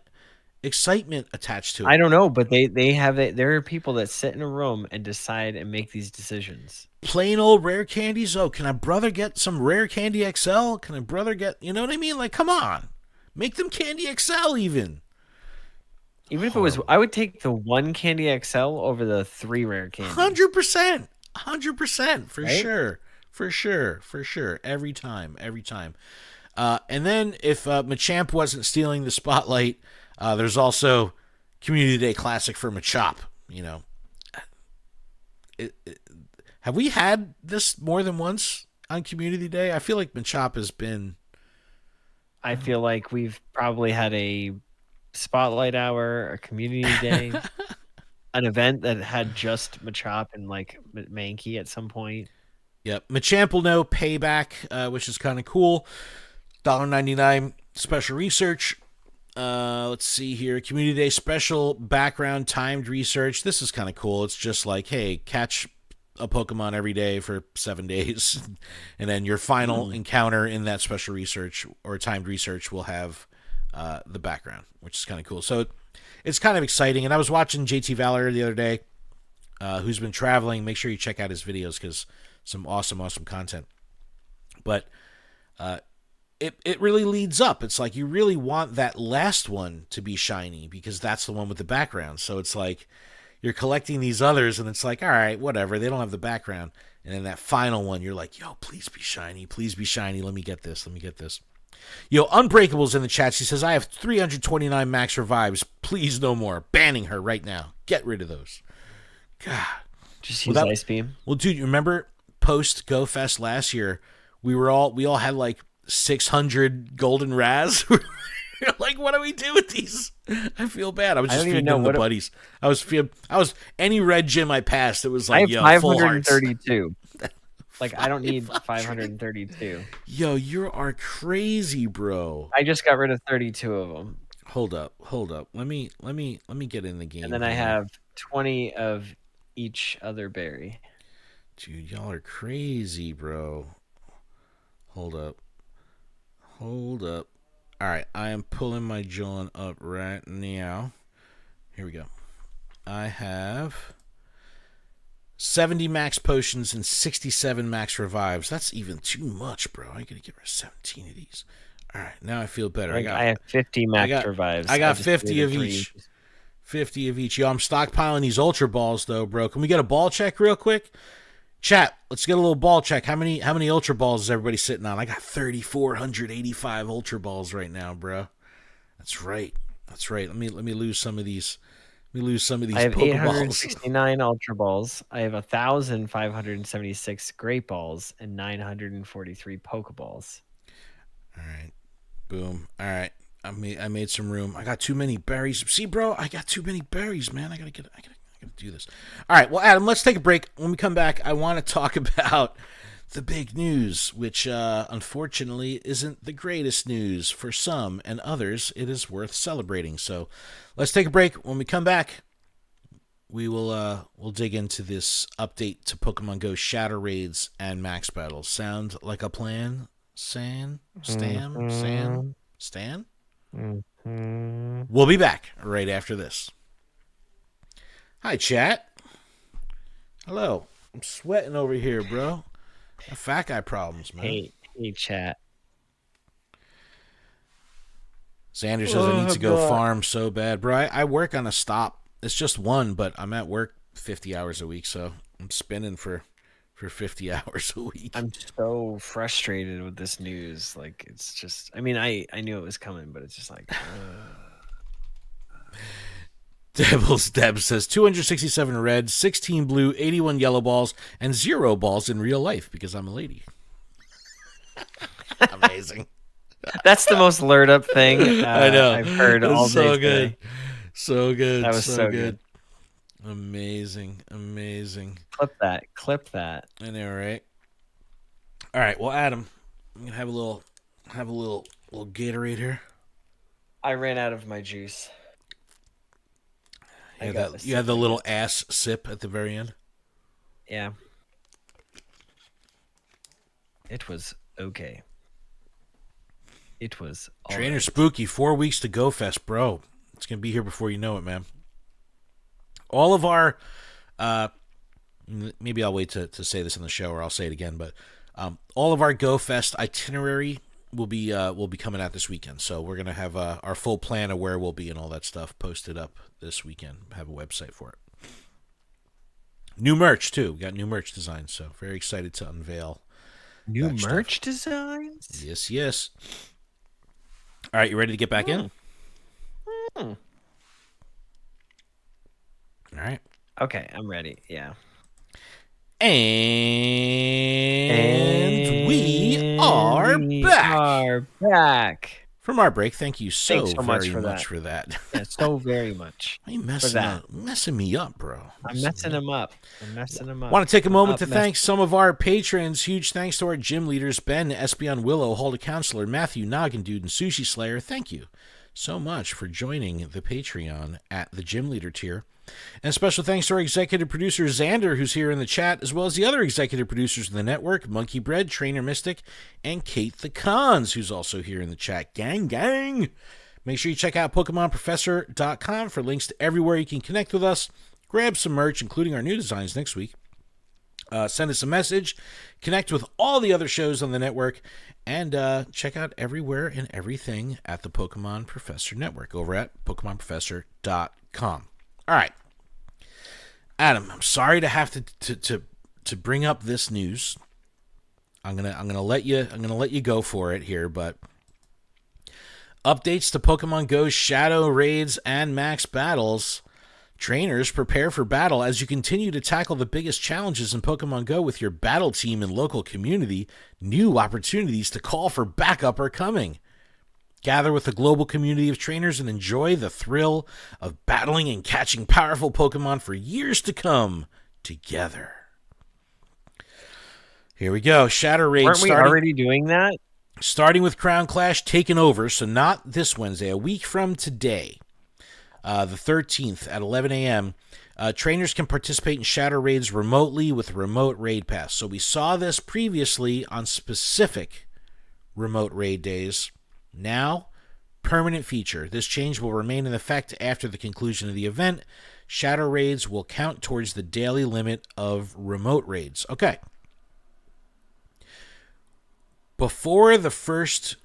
excitement attached to it? I don't know, but they have it. There are people that sit in a room and decide and make these decisions. Plain old rare candies. Oh, can a brother get some rare candy XL? Can a brother get, you know what I mean? Like, come on, make them candy XL even. Even if it was, I would take the 1 Candy XL over the 3 rare candy. 100%. 100% for Right? sure. For sure. Every time. And then if Machamp wasn't stealing the spotlight, there's also Community Day Classic for Machop. You know, have we had this more than once on Community Day? I feel like Machop has been. I feel like we've probably had a spotlight hour, a community day, an event that had just Machop and like Mankey at some point. Yep, Machamp will know payback, which is kind of cool. $1.99 special research. Let's see here. Community Day special background timed research. This is kind of cool. It's just like, hey, catch a Pokemon every day for 7 days. And then your final encounter in that special research or timed research will have the background, which is kind of cool. So it's kind of exciting. And I was watching JT Valor the other day, who's been traveling. Make sure you check out his videos because some awesome content. But it really leads up. It's like you really want that last one to be shiny because that's the one with the background. So it's like you're collecting these others and it's like, all right, whatever. They don't have the background. And then that final one, you're like, yo, please be shiny. Please be shiny. Let me get this. Yo, Unbreakable's in the chat. She says, I have 329 max revives. Please no more. Banning her right now. Get rid of those. God. Just use Ice Beam. Well, dude, you remember post Go Fest last year, we all had like 600 golden Raz. Like, what do we do with these? I feel bad. I was just feeding them the buddies. I was any red gym I passed. It was like, yo, 532. Like, I don't need 532. Yo, you are crazy, bro. I just got rid of 32 of them. Hold up. Let me get in the game. And then I have 20 of each other berry. Dude, y'all are crazy, bro. Hold up. All right, I am pulling my John up right now. Here we go. I have 70 max potions and 67 max revives. That's even too much, bro. I gotta get rid of 17 of these. All right, now I feel better. I have 50 max revives. I got 50 of each. 50 of each. Yo, I'm stockpiling these ultra balls though, bro. Can we get a ball check real quick? Chat, let's get a little ball check. How many ultra balls is everybody sitting on? I got 3,485 ultra balls right now, bro. That's right. Let me lose some of these. I have Pokeballs. 869 ultra balls. I have 1,576 great balls and 943 Pokeballs. All right. Boom. All right. I made some room. I got too many berries. See, bro, I got too many berries, man. I gotta do this. All right, well, Adam, let's take a break. When we come back, I want to talk about the big news, which unfortunately isn't the greatest news for some, and others it is worth celebrating. So let's take a break. When we come back, we'll dig into this update to Pokemon Go Shadow Raids and Max Battles. Sound like a plan, Stan? We'll be back right after this. Hi, chat. Hello. I'm sweating over here, bro. Fat guy problems, man. Hey, chat. Xander says I need to go farm so bad. Bro, I work on a stop. It's just one, but I'm at work 50 hours a week, so I'm spinning for 50 hours a week. I'm so frustrated with this news. Like, it's just... I mean, I knew it was coming, but it's just like... Devil's Deb says 267 red, 16 blue, 81 yellow balls, and 0 balls in real life because I'm a lady. Amazing. That's the most lured up thing I know. I've heard all day. So good. So good. That was so good. Amazing. Clip that. I know, right? All right. Well, Adam, I'm gonna have a little Gatorade here. I ran out of my juice. You had the little ass sip at the very end. Yeah. It was okay. It was all Trainer right. Spooky, 4 weeks to Go Fest, bro. It's gonna be here before you know it, man. All of our, maybe I'll wait to say this on the show, or I'll say it again. But all of our Go Fest itinerary will be coming out this weekend. So we're gonna have our full plan of where we'll be and all that stuff posted up this weekend. Have a website for it. New merch too. We got new merch designs. So very excited to unveil new merch designs. Yes. All right, you ready to get back in? Mm. All right. Okay, I'm ready. Yeah. And we are back from our break. Thank you so much for that. Yeah, so very much. Why are you messing me up, bro? I'm messing him up. Want to take a moment to thank some of our patrons. Huge thanks to our gym leaders, Ben, Espion Willow, Halda Counselor, Matthew, Noggin Dude, and Sushi Slayer. Thank you so much for joining the Patreon at the gym leader tier. And special thanks to our executive producer, Xander, who's here in the chat, as well as the other executive producers in the network, Monkey Bread, Trainer Mystic, and Kate the Cons, who's also here in the chat. Gang! Make sure you check out PokemonProfessor.com for links to everywhere you can connect with us. Grab some merch, including our new designs next week. Send us a message. Connect with all the other shows on the network. And check out everywhere and everything at the Pokemon Professor Network over at PokemonProfessor.com. All right, Adam. I'm sorry to have to bring up this news. I'm gonna let you go for it here, but updates to Pokemon Go's Shadow Raids and Max Battles. Trainers, prepare for battle as you continue to tackle the biggest challenges in Pokemon Go with your battle team and local community. New opportunities to call for backup are coming. Gather with a global community of trainers and enjoy the thrill of battling and catching powerful Pokemon for years to come together. Here we go. Shadow Raid. Aren't we already doing that? Starting with Crown Clash taking over, so not this Wednesday, a week from today, the 13th at 11 a.m., trainers can participate in Shadow Raids remotely with a remote raid pass. So we saw this previously on specific remote raid days. Now, permanent feature. This change will remain in effect after the conclusion of the event. Shadow Raids will count towards the daily limit of remote raids. Okay. Before the first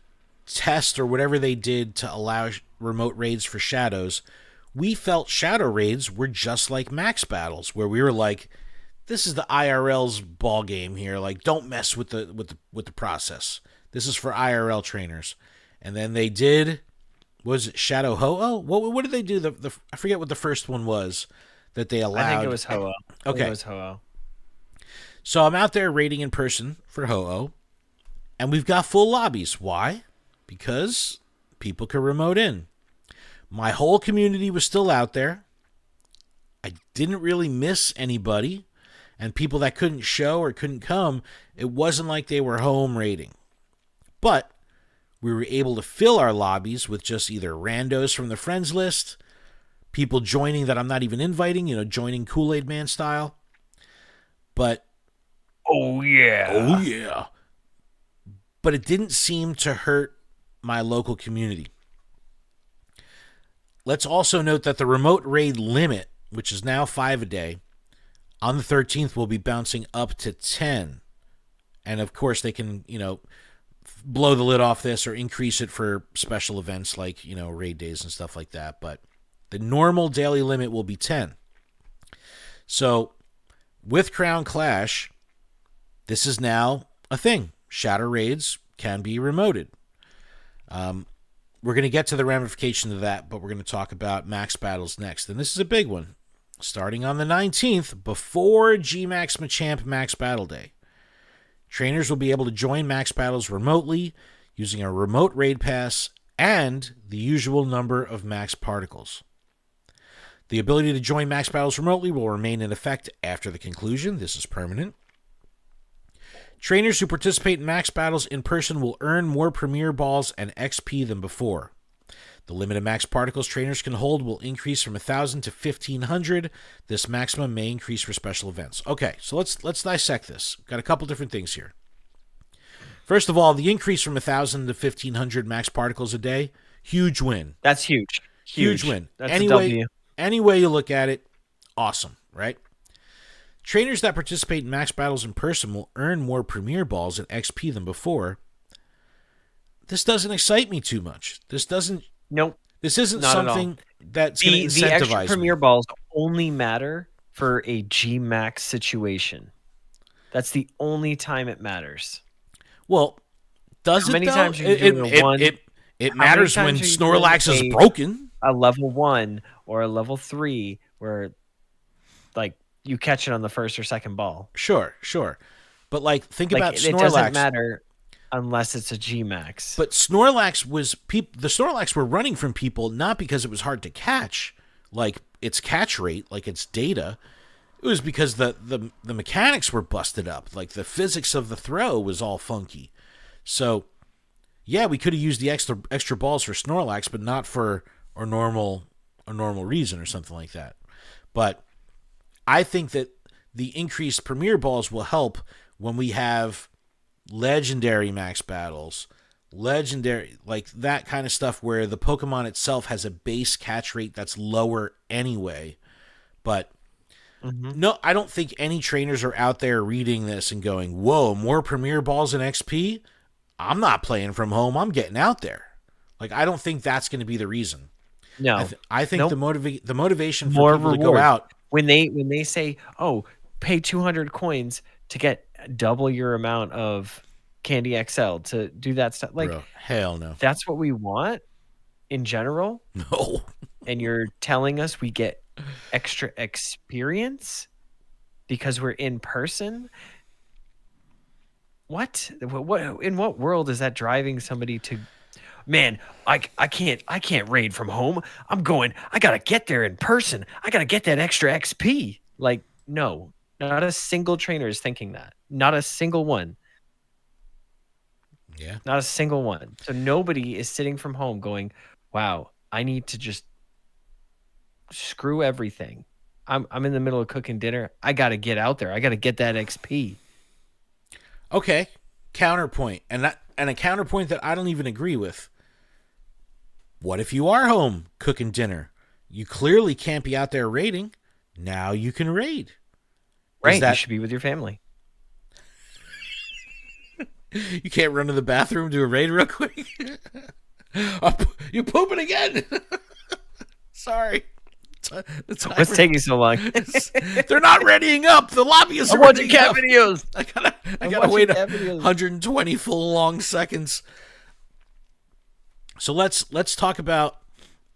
test or whatever they did to allow remote raids for Shadows, we felt Shadow Raids were just like Max Battles, where we were like, this is the IRL's ball game here. Like, don't mess with the process. This is for IRL trainers. And then they did, was it Shadow Ho-Oh? What did they do? I forget what the first one was that they allowed. I think it was Ho-Oh. Okay. It was Ho-Oh. So I'm out there raiding in person for Ho-Oh, and we've got full lobbies. Why? Because people can remote in. My whole community was still out there. I didn't really miss anybody, and people that couldn't show or couldn't come, it wasn't like they were home raiding. But we were able to fill our lobbies with just either randos from the friends list, people joining that I'm not even inviting, joining Kool-Aid Man style. But oh yeah. But it didn't seem to hurt my local community. Let's also note that the remote raid limit, which is now 5 a day, on the 13th will be bouncing up to 10. And of course they can, blow the lid off this or increase it for special events like, raid days and stuff like that. But the normal daily limit will be 10. So with Crown Clash, this is now a thing. Shadow Raids can be remoted. We're going to get to the ramifications of that, but we're going to talk about Max Battles next. And this is a big one. Starting on the 19th, before G-Max Machamp Max Battle Day, trainers will be able to join Max Battles remotely using a remote raid pass and the usual number of Max Particles. The ability to join Max Battles remotely will remain in effect after the conclusion. This is permanent. Trainers who participate in Max Battles in person will earn more Premier Balls and XP than before. The limit of Max Particles trainers can hold will increase from 1,000 to 1,500. This maximum may increase for special events. Okay, so let's dissect this. Got a couple different things here. First of all, the increase from 1,000 to 1,500 Max Particles a day, huge win. That's huge. Huge win. That's a W. Any way you look at it, awesome, right? Trainers that participate in Max Battles in person will earn more Premier Balls and XP than before. this doesn't excite me too much. This doesn't. Nope, This isn't not at all. something that's going to The extra incentivize Premier me. Balls only matter for a G Max situation. That's the only time it matters. Well, does How it many though? times are you doing a one? It How many matters when times are you doing Snorlax is broken. a level 1 or a level 3 where like you catch it on the first or second ball? Sure. But like, think Like about it doesn't Snorlax. matter unless it's a G Max. But Snorlax was the Snorlax were running from people not because it was hard to catch, like its catch rate, like its data. It was because the mechanics were busted up, like the physics of the throw was all funky. So, yeah, we could have used the extra balls for Snorlax, but not for a normal reason or something like that. But I think that the increased Premier Balls will help when we have legendary max battles, legendary, like that kind of stuff where the Pokemon itself has a base catch rate that's lower anyway. But no, I don't think any trainers are out there reading this and going, whoa, more Premier Balls and XP? I'm not playing from home. I'm getting out there. Like, I don't think that's going to be the reason. No. I think Nope. the motivation for More people to go reward. out. When they say, "Oh, pay 200 coins to get double your amount of Candy XL to do that stuff." Like, Bro, hell no. that's what we want in general. No. And you're telling us we get extra experience because we're in person? What in what world is that driving somebody to, man, I can't raid from home. I gotta get there in person. I gotta get that extra XP. Like, no, not a single trainer is thinking that. Not a single one. Yeah. Not a single one. So nobody is sitting from home going, wow, I need to just screw everything. I'm in the middle of cooking dinner. I gotta get out there. I gotta get that XP. Okay. Counterpoint. And a counterpoint that I don't even agree with. What if you are home cooking dinner? You clearly can't be out there raiding. Now you can raid. Right. You should be with your family. You can't run to the bathroom, do a raid real quick. You're pooping again. Sorry. What's taking so long? They're not readying up. The lobbyists are watching cat up. videos. I gotta wait 120 full long seconds. So let's talk about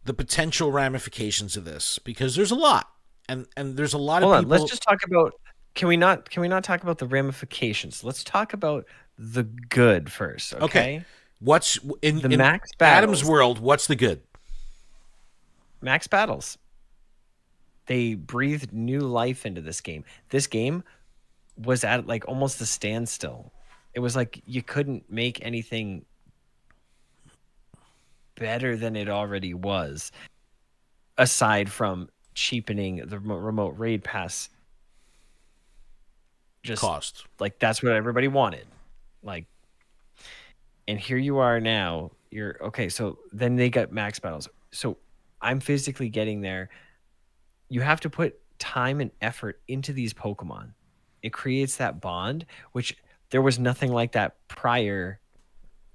the potential ramifications of this, because there's a lot, and there's a lot of people. Let's just talk about. Can we not talk about the ramifications? Let's talk about the good first. Okay. What's in max battles? Adam's world? What's the good? Max battles. They breathed new life into this game. This game was at like almost a standstill. It was like you couldn't make anything better than it already was, aside from cheapening the remote raid pass. Just Cost. Like, that's what everybody wanted. Like, and here you are now. You're okay. So then they got max battles. So I'm physically getting there. You have to put time and effort into these Pokemon. It creates that bond, which there was nothing like that prior.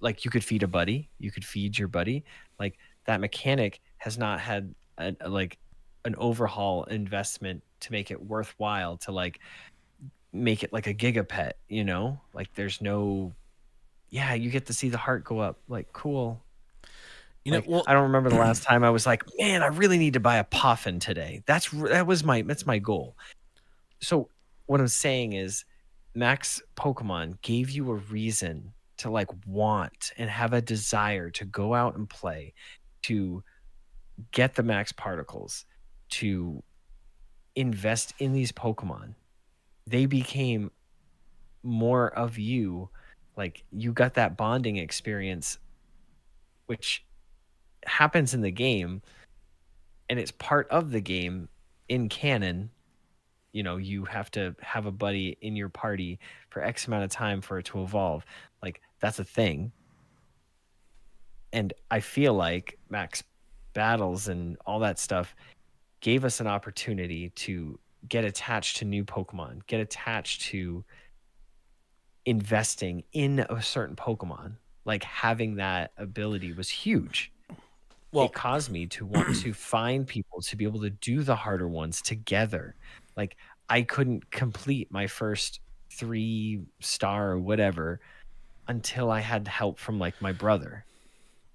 Like, you could feed a buddy, you could feed your buddy. Like, that mechanic has not had an overhaul investment to make it worthwhile to like make it like a gigapet, you know? Like, there's no, yeah, you get to see the heart go up. Like, cool. You know, like, well, I don't remember the last time I was like, man, I really need to buy a Puffin today. That's my goal. So what I'm saying is, Max Pokemon gave you a reason to like want and have a desire to go out and play, to get the max particles, to invest in these Pokemon. They became more of you. Like, you got that bonding experience, which happens in the game, and it's part of the game in canon. You know, you have to have a buddy in your party for X amount of time for it to evolve. Like, that's a thing. And I feel like max battles and all that stuff gave us an opportunity to get attached to new Pokemon, get attached to investing in a certain Pokemon. like having that ability was huge. Well, It caused me to want to find people to be able to do the harder ones together. Like I couldn't complete my first 3-star or whatever until I had help from like my brother.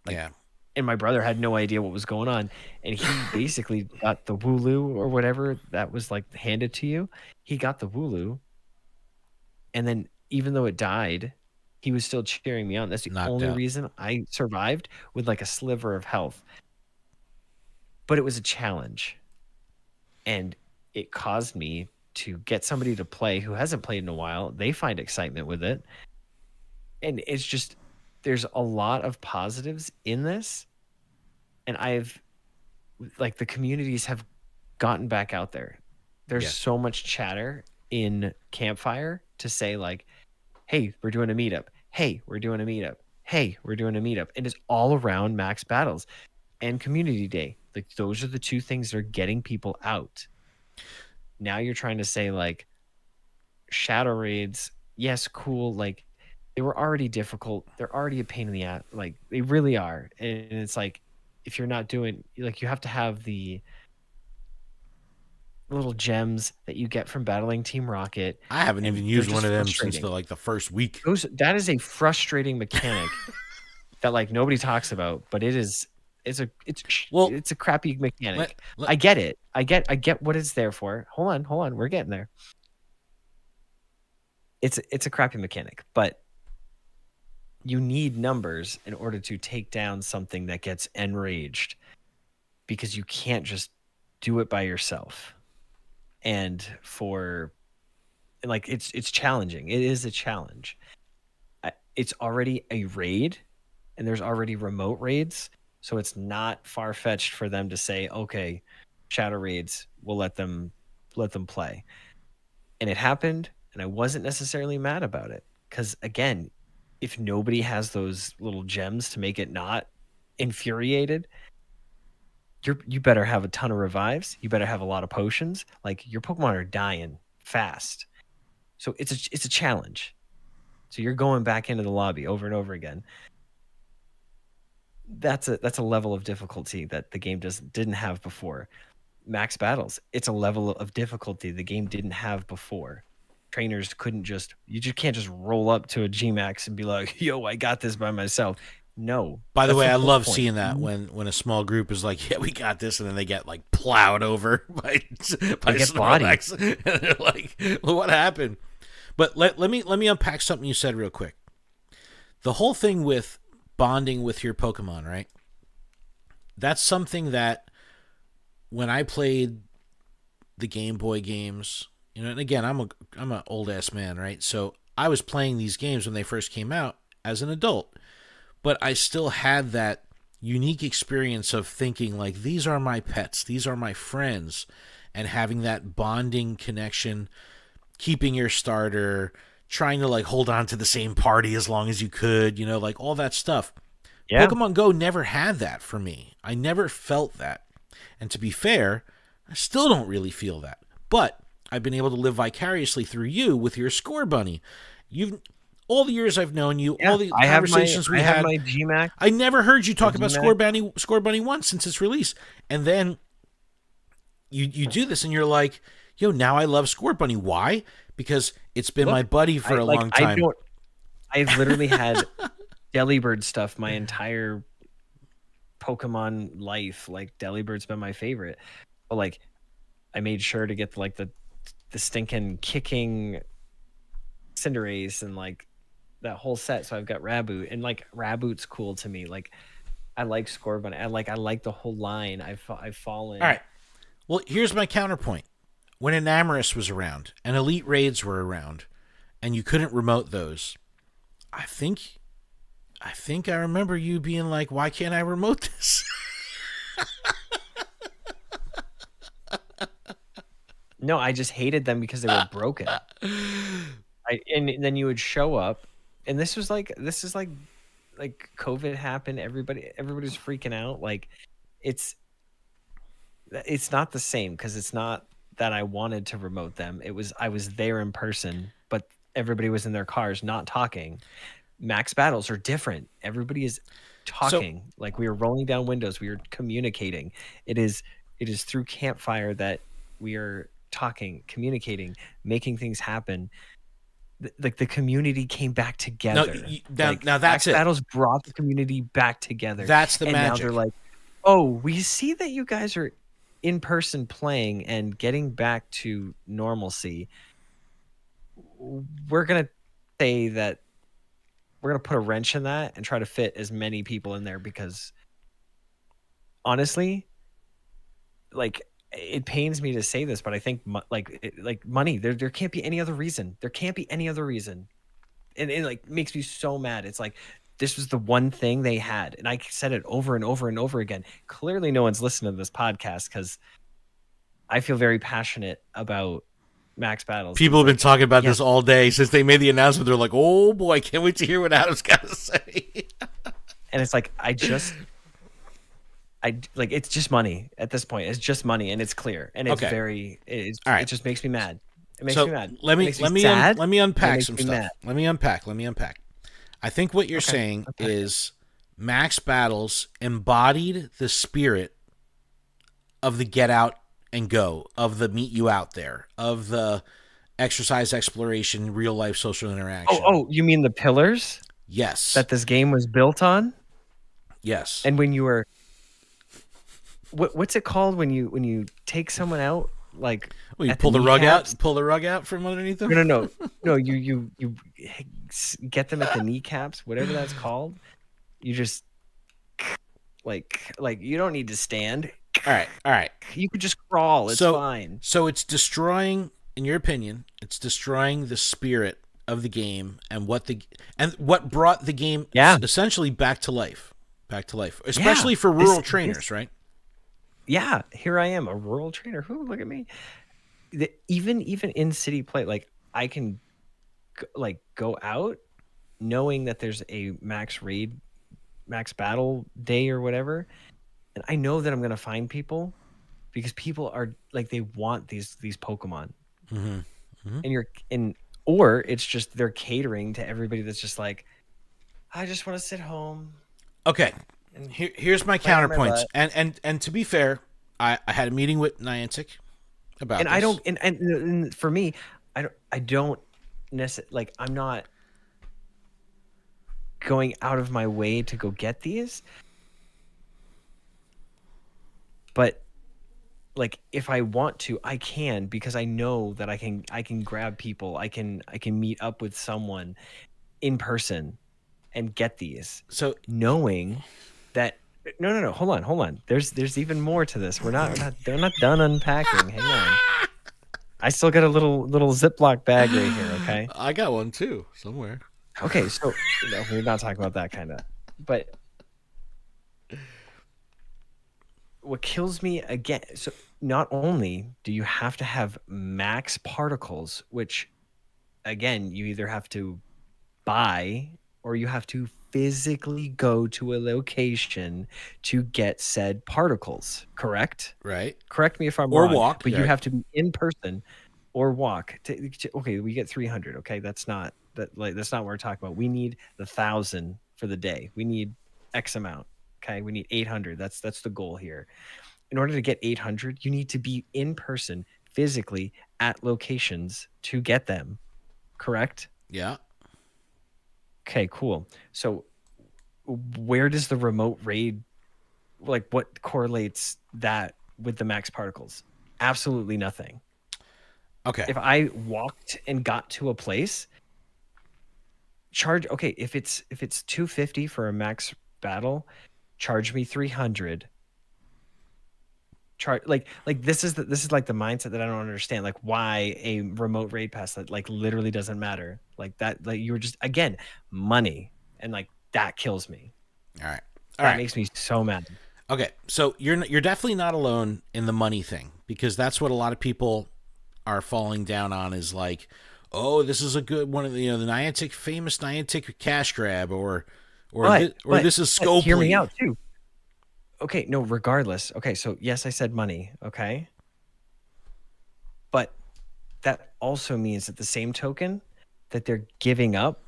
Like, yeah. and my brother had no idea what was going on, and he basically got the Wooloo or whatever that was like handed to you. He got the Wooloo, and then even though it died, he was still cheering me on. That's the Knocked only out. reason I survived with like a sliver of health. But it was a challenge, and it caused me to get somebody to play who hasn't played in a while. They find excitement with it, and it's just there's a lot of positives in this, and I've like the communities have gotten back out there. There's Yeah. so much chatter in Campfire to say like, hey, we're doing a meetup. Hey, we're doing a meetup. Hey, we're doing a meetup. And it's all around max battles and community day. Like those are the two things that are getting people out. Now you're trying to say like shadow raids, yes, cool. Like they were already difficult. They're already a pain in the ass. Like they really are. And it's like if you're not doing like you have to have the little gems that you get from battling Team Rocket. I haven't and even they're used one just of them since frustrating. the first week. That is a frustrating mechanic that like nobody talks about, but it's Well, a crappy mechanic. let- I get it. I get what it's there for. Hold on, we're getting there. It's a crappy mechanic, but you need numbers in order to take down something that gets enraged because you can't just do it by yourself. And like it's challenging. It is a challenge. It's already a raid, and there's already remote raids, so it's not far-fetched for them to say, okay, shadow raids, we'll let them play. And it happened, and I wasn't necessarily mad about it because again, if nobody has those little gems to make it not infuriated, you better have a ton of revives, you better have a lot of potions. Like your Pokemon are dying fast, so it's a challenge. So you're going back into the lobby over and over again. That's a level of difficulty that the game didn't have before. Max battles, it's a level of difficulty the game didn't have before. Trainers couldn't you just can't just roll up to a Gmax and be like, yo, I got this by myself. No. By the way, I love point. seeing that when a small group is like, "Yeah, we got this," and then they get like plowed over by Snorlax, and they're like, "Well, what happened?" But let me unpack something you said real quick. The whole thing with bonding with your Pokemon, right? That's something that when I played the Game Boy games, and again, I'm an old ass man, right? So I was playing these games when they first came out as an adult. But I still had that unique experience of thinking like, these are my pets, these are my friends, and having that bonding connection, keeping your starter, trying to like hold on to the same party as long as you could, like all that stuff. Yeah. Pokemon Go never had that for me. I never felt that. And to be fair, I still don't really feel that. But I've been able to live vicariously through you with your Score Bunny. All the years I've known you, all the conversations we had, my Gmax. I never heard you talk about Score Bunny once since its release. And then you do this and you're like, yo, now I love Score Bunny. Why? Because it's been my buddy for a long time. I've literally had Delibird stuff my entire Pokemon life. Like Delibird's been my favorite. But like I made sure to get like the stinking kicking Cinderace and like that whole set. So I've got Raboot, and like Raboot's cool to me. Like I like Scorbunny. I like the whole line. I've fallen. All right. Well, here's my counterpoint. When Enamorus was around and Elite Raids were around and you couldn't remote those, I think I remember you being like, why can't I remote this? No, I just hated them because they were broken. And then you would show up, and this is like COVID happened. Everybody's freaking out. Like it's not the same because it's not that I wanted to remote them. I was there in person, but everybody was in their cars not talking. max battles are different. Everybody is talking, like we are rolling down windows, we are communicating. It is through campfire that we are talking, communicating, making things happen. Like the community came back together. Now that's max it. battles brought the community back together. That's the and magic. Now they're like, oh, we see that you guys are in person playing and getting back to normalcy. We're gonna say that we're gonna put a wrench in that and try to fit as many people in there, because honestly, like, it pains me to say this, but I think like money, there can't be any other reason. There can't be any other reason. And it like makes me so mad. It's like, this was the one thing they had. And I said it over and over and over again. Clearly no one's listening to this podcast, because I feel very passionate about max battles. People have been talking about this all day since they made the announcement. They're like, oh boy, can't wait to hear what Adam's got to say. And it's like, it's just money at this point. It's just money, and it's clear, and it's it just makes me mad. It makes me mad. Let me unpack some stuff. Let me unpack. I think what you're saying is max battles embodied the spirit of the get out and go, of the meet you out there, of the exercise, exploration, real life social interaction. Oh, you mean the pillars? Yes. That this game was built on? Yes. And when you were, what's it called when you take someone out, like, well, you pull the rug out from underneath them? No, you get them at the kneecaps, whatever that's called. You just like you don't need to stand. All right. You could just crawl. It's fine. So it's destroying, in your opinion, it's destroying the spirit of the game and what brought the game essentially back to life, especially for rural trainers, right? Yeah, here I am, a rural trainer. Look at me. Even in city play, like, I can go out knowing that there's a max battle day or whatever, and I know that I'm gonna find people, because people are like, they want these Pokemon. Mm-hmm. Mm-hmm. Or it's just they're catering to everybody that's just like, I just want to sit home. Okay, here's my counterpoints. And to be fair, I had a meeting with Niantic about this. I don't, and for me, I don't necessarily, like, I'm not going out of my way to go get these, but like, if I want to, I can, because I know that I can grab people. I can meet up with someone in person and get these. So knowing that, no, hold on. There's even more to this. They're not done unpacking. Hang on. I still got a little Ziploc bag right here. Okay. I got one too somewhere. Okay, so no, we're not talking about that kind of, but what kills me again, so not only do you have to have max particles, which again, you either have to buy or you have to physically go to a location to get said particles, correct? Right. Correct me if I'm or wrong. Walk. But you have to be in person or walk. Okay, we get 300. Okay, that's not what we're talking about. We need 1,000 for the day. We need X amount. Okay, we need 800. That's the goal here. In order to get 800, you need to be in person, physically at locations to get them. Correct? Yeah. Okay, cool. So where does the remote raid, like, what correlates that with the max particles? Absolutely nothing. Okay. If I walked and got to a place, if it's 250 for a max battle, charge me 300. Like this is like the mindset that I don't understand. Like, why a remote raid pass that like literally doesn't matter, like that, like you were just, again, money, and like that kills me. All right. That makes me so mad. Okay, so you're definitely not alone in the money thing, because that's what a lot of people are falling down on, is like, oh, this is a good one of the the famous Niantic cash grab, or this is Scopely. Hear me out too. Okay, no, regardless. Okay, so yes, I said money, okay? But that also means, at the same token, that they're giving up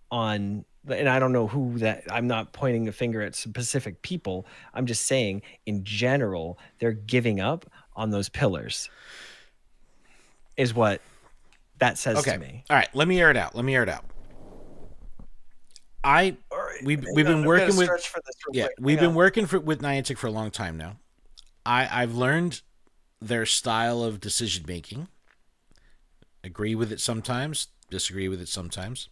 on and I don't know who that, I'm not pointing a finger at specific people. I'm just saying in general, they're giving up on those pillars is what that says to me. All right. Let me air it out. We've been working with we've been working with Niantic for a long time now. I've learned their style of decision making. Agree with it sometimes, disagree with it sometimes.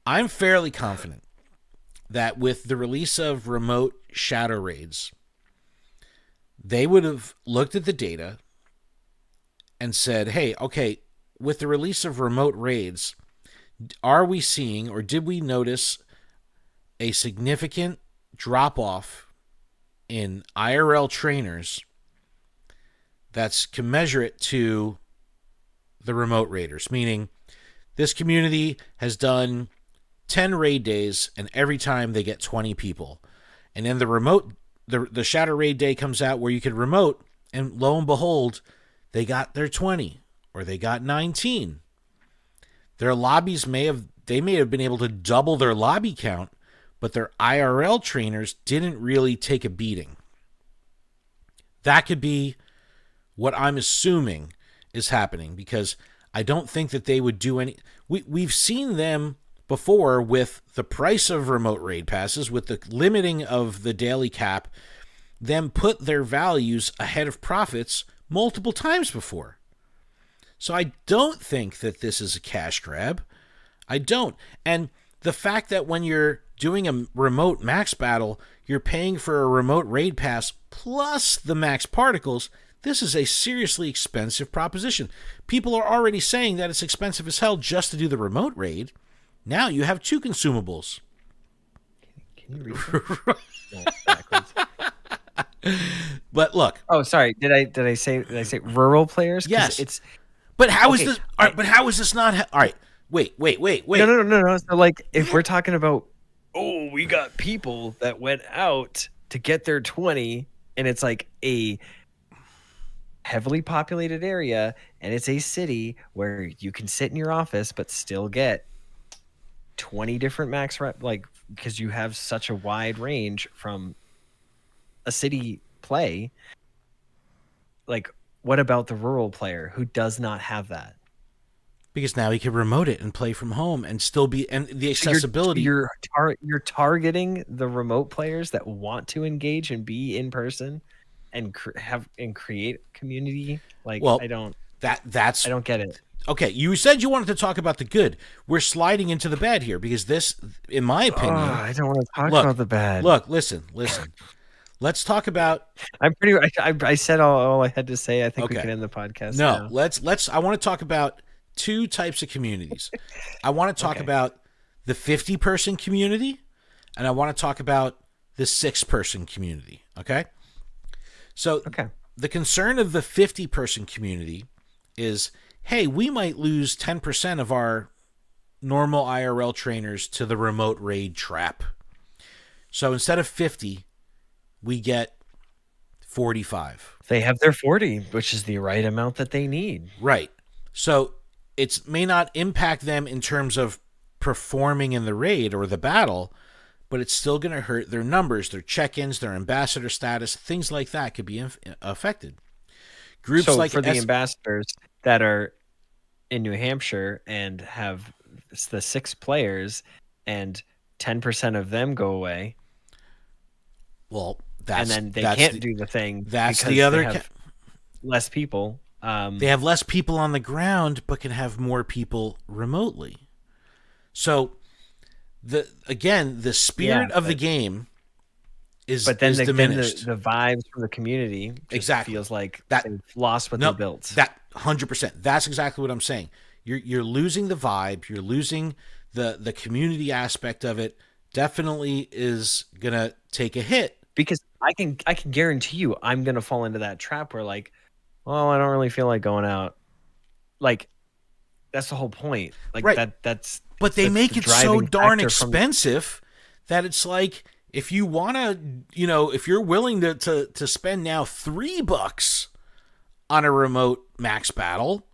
I'm fairly confident that with the release of remote shadow raids, they would have looked at the data and said, hey, okay, with the release of remote raids, are we seeing or did we notice a significant drop-off in IRL trainers that's commensurate to the remote raiders? Meaning this community has done 10 raid days, and every time they get 20 people. And then the Shadow Raid day comes out where you can remote, and lo and behold, they got their 20, or they got 19. Their lobbies may have been able to double their lobby count, but their IRL trainers didn't really take a beating. That could be what I'm assuming is happening, because I don't think that they would do any... We've seen them before with the price of remote raid passes, with the limiting of the daily cap, them put their values ahead of profits multiple times before. So I don't think that this is a cash grab. I don't. And the fact that when you're doing a remote max battle, you're paying for a remote raid pass plus the max particles, this is a seriously expensive proposition. People are already saying that it's expensive as hell just to do the remote raid. Now you have 2 consumables. Can you read that? No, backwards. But look. Oh, sorry. Did I say rural players? Yes. But how is this? All right, but how is this not? All right. Wait. No. So like, if we're talking about, we got people that went out to get their 20, and it's like a heavily populated area, and it's a city where you can sit in your office but still get 20 different max rep, like, because you have such a wide range from a city play. Like, what about the rural player who does not have that? Because now he can remote it and play from home and still be, and the accessibility. You're targeting the remote players that want to engage and be in person and create community. Like, well, I don't get it. Okay, you said you wanted to talk about the good. We're sliding into the bad here, because this, in my opinion... I don't want to talk about the bad. Look, listen. Let's talk about... I said all I had to say. I think we can end the podcast now. Let's... I want to talk about 2 types of communities. I want to talk about the 50-person community, and I want to talk about the 6-person community, okay? So, the concern of the 50-person community is... hey, we might lose 10% of our normal IRL trainers to the remote raid trap. So instead of 50, we get 45. They have their 40, which is the right amount that they need. Right. So it may not impact them in terms of performing in the raid or the battle, but it's still going to hurt their numbers, their check-ins, their ambassador status, things like that could be affected. Groups so like for the ambassadors that are in New Hampshire and have the 6 players and 10% of them go away. Well, and then they can't do the thing. That's the other less people. They have less people on the ground, but can have more people remotely. So the spirit of the game is diminished. Then the vibes from the community feels like that they've lost what they built. That 100%. That's exactly what I'm saying. You're losing the vibe. You're losing the community aspect of it. Definitely is gonna take a hit, because I can guarantee you I'm gonna fall into that trap where, like, well, I don't really feel like going out. Like, that's the whole point. Like, right. That's. But they make it so darn expensive that it's like, if you want to, if you're willing to spend now $3 on a remote max battle,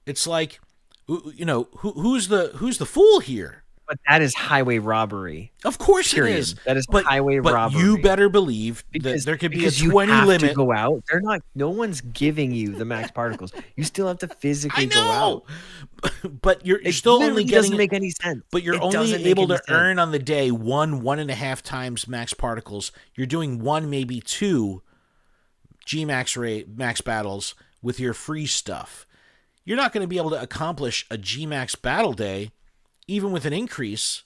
it's like, who's the fool here? But that is highway robbery. Of course Period. it is. That is But highway robbery. you better believe because that there could be a because 20 you have limit. to go out. They're not. No one's giving you the max particles. You still have to physically I go out. know, but you're It still only literally getting. doesn't make any sense. But you're It only doesn't make able any to sense. earn on the day 1.5 times max particles. You're doing 1, maybe 2 Gmax rate max battles with your free stuff. You're not going to be able to accomplish a Gmax battle day, even with an increase.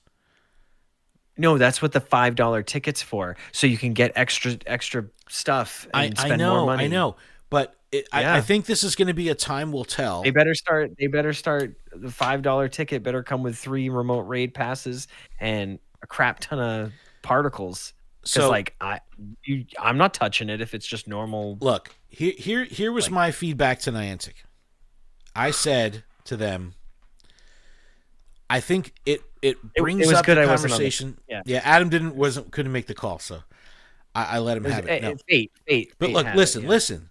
No, that's what the $5 ticket's for, so you can get extra stuff and spend more money. I know, but I think this is going to be a time will tell. They better start. The $5 ticket better come with 3 remote raid passes and a crap ton of particles. So, like I'm not touching it if it's just normal. Look, here was my feedback to Niantic. I said to them, I think it brings up good. the I wasn't conversation. Yeah. Adam couldn't make the call, so I let him have it. No. Fate. But look, listen.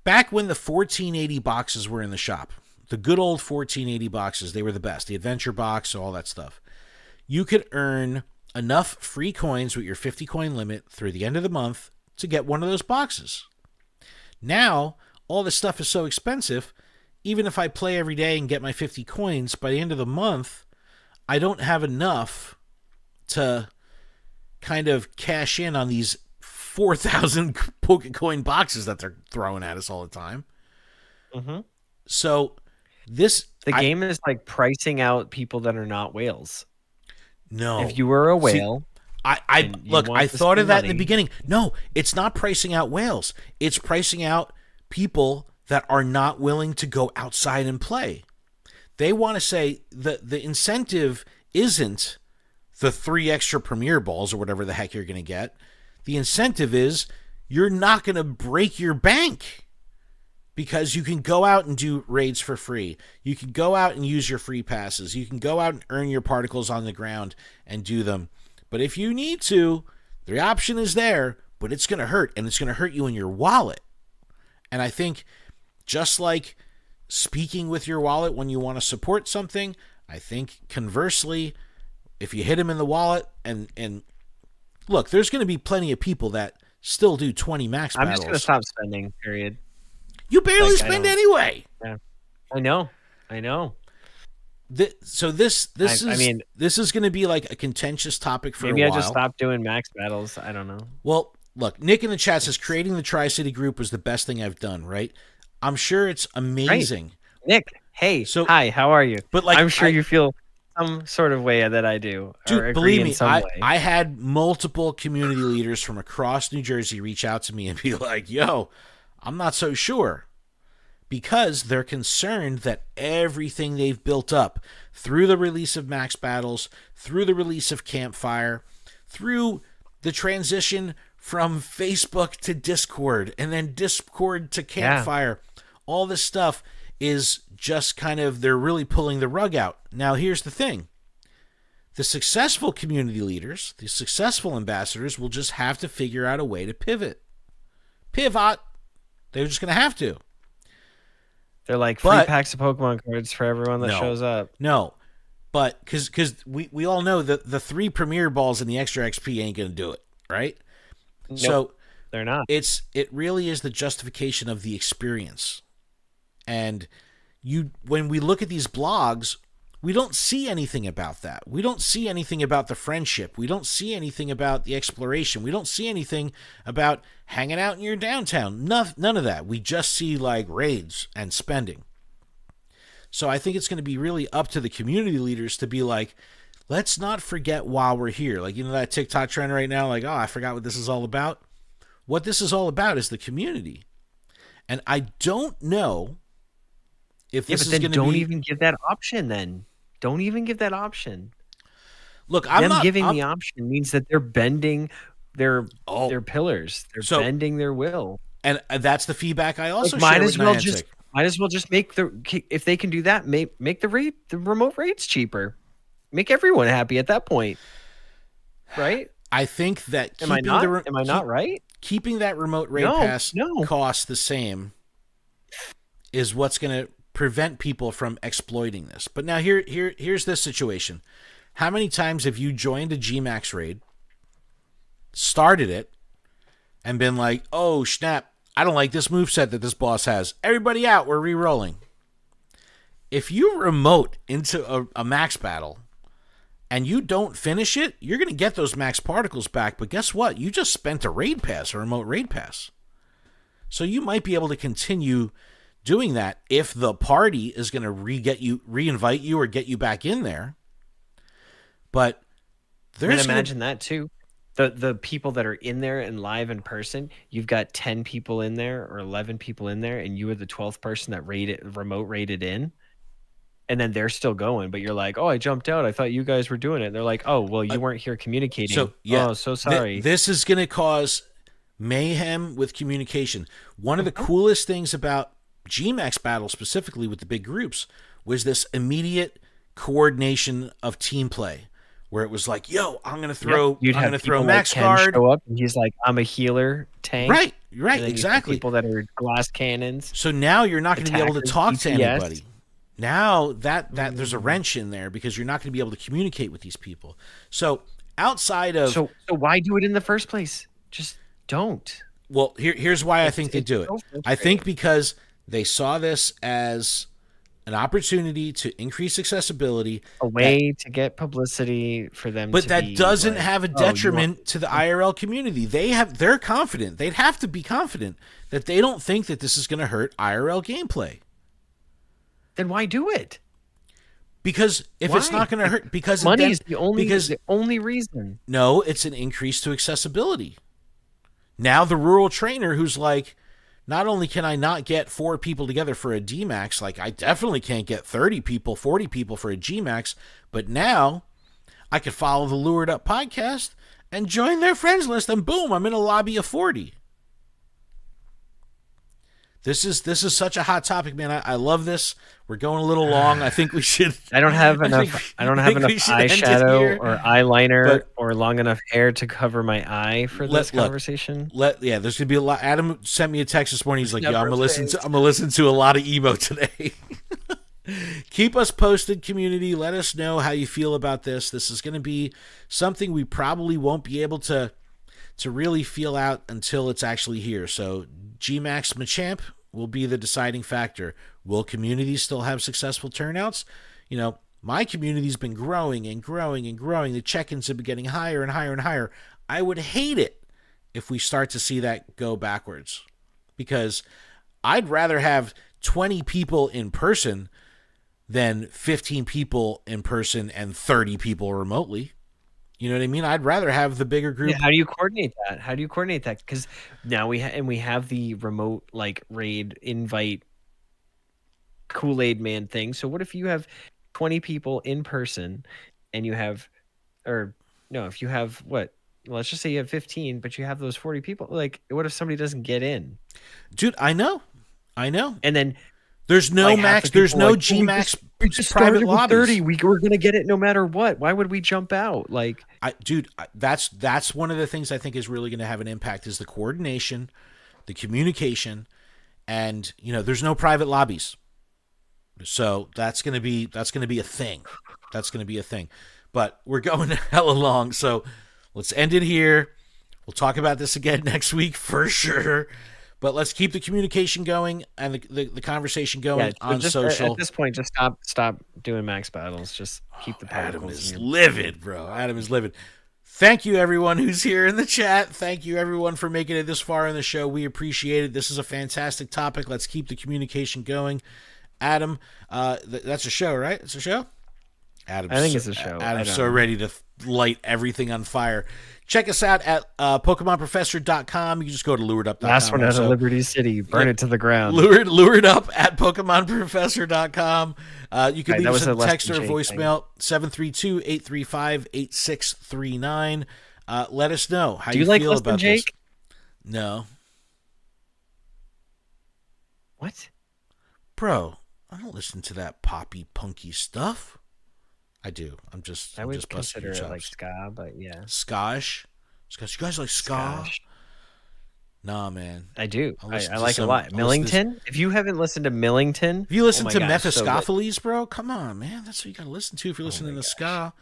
Back when the 1480 boxes were in the shop, the good old 1480 boxes, they were the best. The adventure box, all that stuff. You could earn enough free coins with your 50 coin limit through the end of the month to get one of those boxes. Now, all this stuff is so expensive. Even if I play every day and get my 50 coins, by the end of the month, I don't have enough to kind of cash in on these 4,000 Pokecoin boxes that they're throwing at us all the time. Mm-hmm. So the game is like pricing out people that are not whales. No. If you were a whale... I thought of that in the beginning. No, it's not pricing out whales. It's pricing out people that are not willing to go outside and play. They want to say that the incentive isn't the 3 extra Premier Balls or whatever the heck you're going to get. The incentive is you're not going to break your bank because you can go out and do raids for free. You can go out and use your free passes. You can go out and earn your particles on the ground and do them. But if you need to, the option is there, but it's going to hurt, and it's going to hurt you in your wallet. And I think just like speaking with your wallet when you want to support something, I think conversely, if you hit them in the wallet and look, there's going to be plenty of people that still do 20 max battles. I'm just going to stop spending, period. You barely spend anyway. Yeah, I know. So this is going to be like a contentious topic for a while. Maybe I just stopped doing max battles. I don't know. Well, look, Nick in the chat says creating the Tri-City group was the best thing I've done, right? I'm sure it's amazing. Right. Nick, hey, hi, how are you? But like, I'm sure you feel some sort of way that I do. Dude, believe me, I had multiple community leaders from across New Jersey reach out to me and be like, yo, I'm not so sure. Because they're concerned that everything they've built up through the release of Max Battles, through the release of Campfire, through the transition from Facebook to Discord, and then Discord to Campfire, all this stuff is just kind of, they're really pulling the rug out. Now, here's the thing. The successful community leaders, the successful ambassadors will just have to figure out a way to pivot. They're just going to have to. They're like free packs of Pokemon cards for everyone that shows up. No, but because we all know that the 3 Premier Balls and the extra XP ain't going to do it, right? Nope, so they're not. It really is the justification of the experience. And when we look at these blogs, we don't see anything about that. We don't see anything about the friendship. We don't see anything about the exploration. We don't see anything about hanging out in your downtown. None of that. We just see like raids and spending. So I think it's going to be really up to the community leaders to be like, let's not forget while we're here. Like, you know, that TikTok trend right now, like, oh, I forgot what this is all about. What this is all about is the community. And I don't know if this is going to be... don't even give that option then. Don't even give that option. Look, giving the option means that they're bending their pillars. They're bending their will. And that's the feedback I also might as well just make if they can do that, make the remote rates cheaper. Make everyone happy at that point. Right? I think that am I not right? Keeping that remote raid pass cost the same is what's going to prevent people from exploiting this. But now here's this situation. How many times have you joined a Gmax raid, started it, and been like, oh, snap, I don't like this moveset that this boss has. Everybody out, we're re-rolling. If you remote into a max battle and you don't finish it, you're going to get those max particles back. But guess what? You just spent a raid pass, a remote raid pass. So you might be able to continue doing that if the party is going to re-invite you or get you back in there. But there's imagine that too. The people that are in there and live in person, you've got 10 people in there or 11 people in there, and you were the 12th person that remote raided in. And then they're still going, but you're like, oh, I jumped out. I thought you guys were doing it. And they're like, oh, well, you weren't here communicating. So, yeah, oh, so sorry. This is going to cause mayhem with communication. One of the coolest things about Gmax battles, specifically with the big groups, was this immediate coordination of team play, where it was like, yo, I'm going to throw, You'd I'm have going to throw people max like Ken guard. show up, and he's like, I'm a healer tank. Right, And then exactly. People that are glass cannons. So now you're not going to be able to talk to DPS. anybody. Now that there's a wrench in there because you're not going to be able to communicate with these people. So outside of So why do it in the first place? Just don't. Well, here's why I think they do it. so I think because they saw this as an opportunity to increase accessibility, A way to get publicity for them. but to that be doesn't like, have a "Oh, you detriment want-" to the IRL community. They're confident. They'd have to be confident that they don't think that this is going to hurt IRL gameplay. Then why do it? Because if it's not going to hurt, because money then, is the only reason. No, it's an increase to accessibility. Now the rural trainer who's like, not only can I not get 4 people together for a D-Max, like I definitely can't get 30 people, 40 people for a G-Max, but now I could follow the Lured Up podcast and join their friends list, and boom, I'm in a lobby of 40. This is such a hot topic, man. I love this. We're going a little long. I think we should. I don't have enough. I don't have enough eyeshadow or eyeliner or long enough hair to cover my eye for this conversation. There's gonna be a lot. Adam sent me a text this morning. He's like, "Yeah, I'm gonna listen to a lot of emo today." Keep us posted, community. Let us know how you feel about this. This is gonna be something we probably won't be able to really feel out until it's actually here. So Gmax Machamp will be the deciding factor. Will communities still have successful turnouts? You know, my community's been growing and growing and growing. The check-ins have been getting higher and higher and higher. I would hate it if we start to see that go backwards, because I'd rather have 20 people in person than 15 people in person and 30 people remotely. You know what I mean? I'd rather have the bigger group. Yeah, how do you coordinate that? Because now we have the remote like raid invite Kool-Aid Man thing. So what if you have 20 people in person and you have, or no, if you have what? Let's just say you have 15, but you have those 40 people. Like, what if somebody doesn't get in? Dude, I know. And then there's no max. There's no G-Max private lobbies. 30. We're gonna get it no matter what. Why would we jump out? Like, that's one of the things I think is really going to have an impact is the coordination, the communication, and there's no private lobbies. So that's going to be a thing. That's going to be a thing. But we're going hella long, so let's end it here. We'll talk about this again next week for sure. But let's keep the communication going and the conversation going on social. At this point, just stop doing max battles. Just keep the particles. Adam is livid, bro. Adam is livid. Thank you, everyone who's here in the chat. Thank you, everyone, for making it this far in the show. We appreciate it. This is a fantastic topic. Let's keep the communication going. Adam, that's a show, right? It's a show? I think it's a show. Adam's so ready to light everything on fire. Check us out at PokemonProfessor.com. You can just go to luredup.com. Last one out of Liberty City. Burn it to the ground. Lured up at PokemonProfessor.com. You can leave us a text or a voicemail, 732-835-8639. Let us know how you feel about this. No. What? Bro, I don't listen to that poppy, punky stuff. I do. I'm just consider it like ska, but yeah. Skosh? You guys like ska? Skosh. Nah, man. I do. I like it a lot. Millington? If you haven't listened to Millington... If you listen to Mephistopheles, bro, come on, man. That's what you got to listen to if you're listening to ska.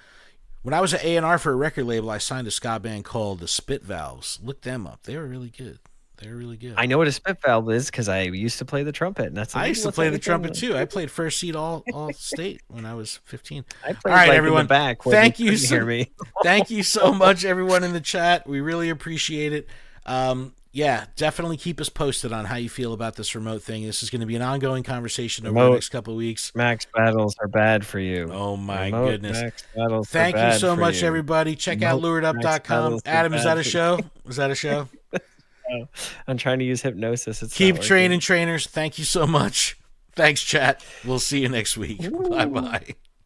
When I was at A&R for a record label, I signed a ska band called the Spit Valves. Look them up. They were really good. They were really good. I know what a spit valve is because I used to play the trumpet, and that's I used to play the trumpet too. I played first seat all state when I was 15. I played all right, like everyone. In the back Thank you. Hear me. Thank you so much, everyone in the chat. We really appreciate it. Yeah, definitely keep us posted on how you feel about this remote thing. This is going to be an ongoing conversation over the next couple of weeks. Max battles are bad for you. Oh my goodness. Max battles Thank are bad you so for much, you. everybody. Check out luredup.com. Adam, is that a show? Was that a show? I'm trying to use hypnosis. It's keep training, trainers. Thank you so much. Thanks, chat. We'll see you next week. Bye-bye.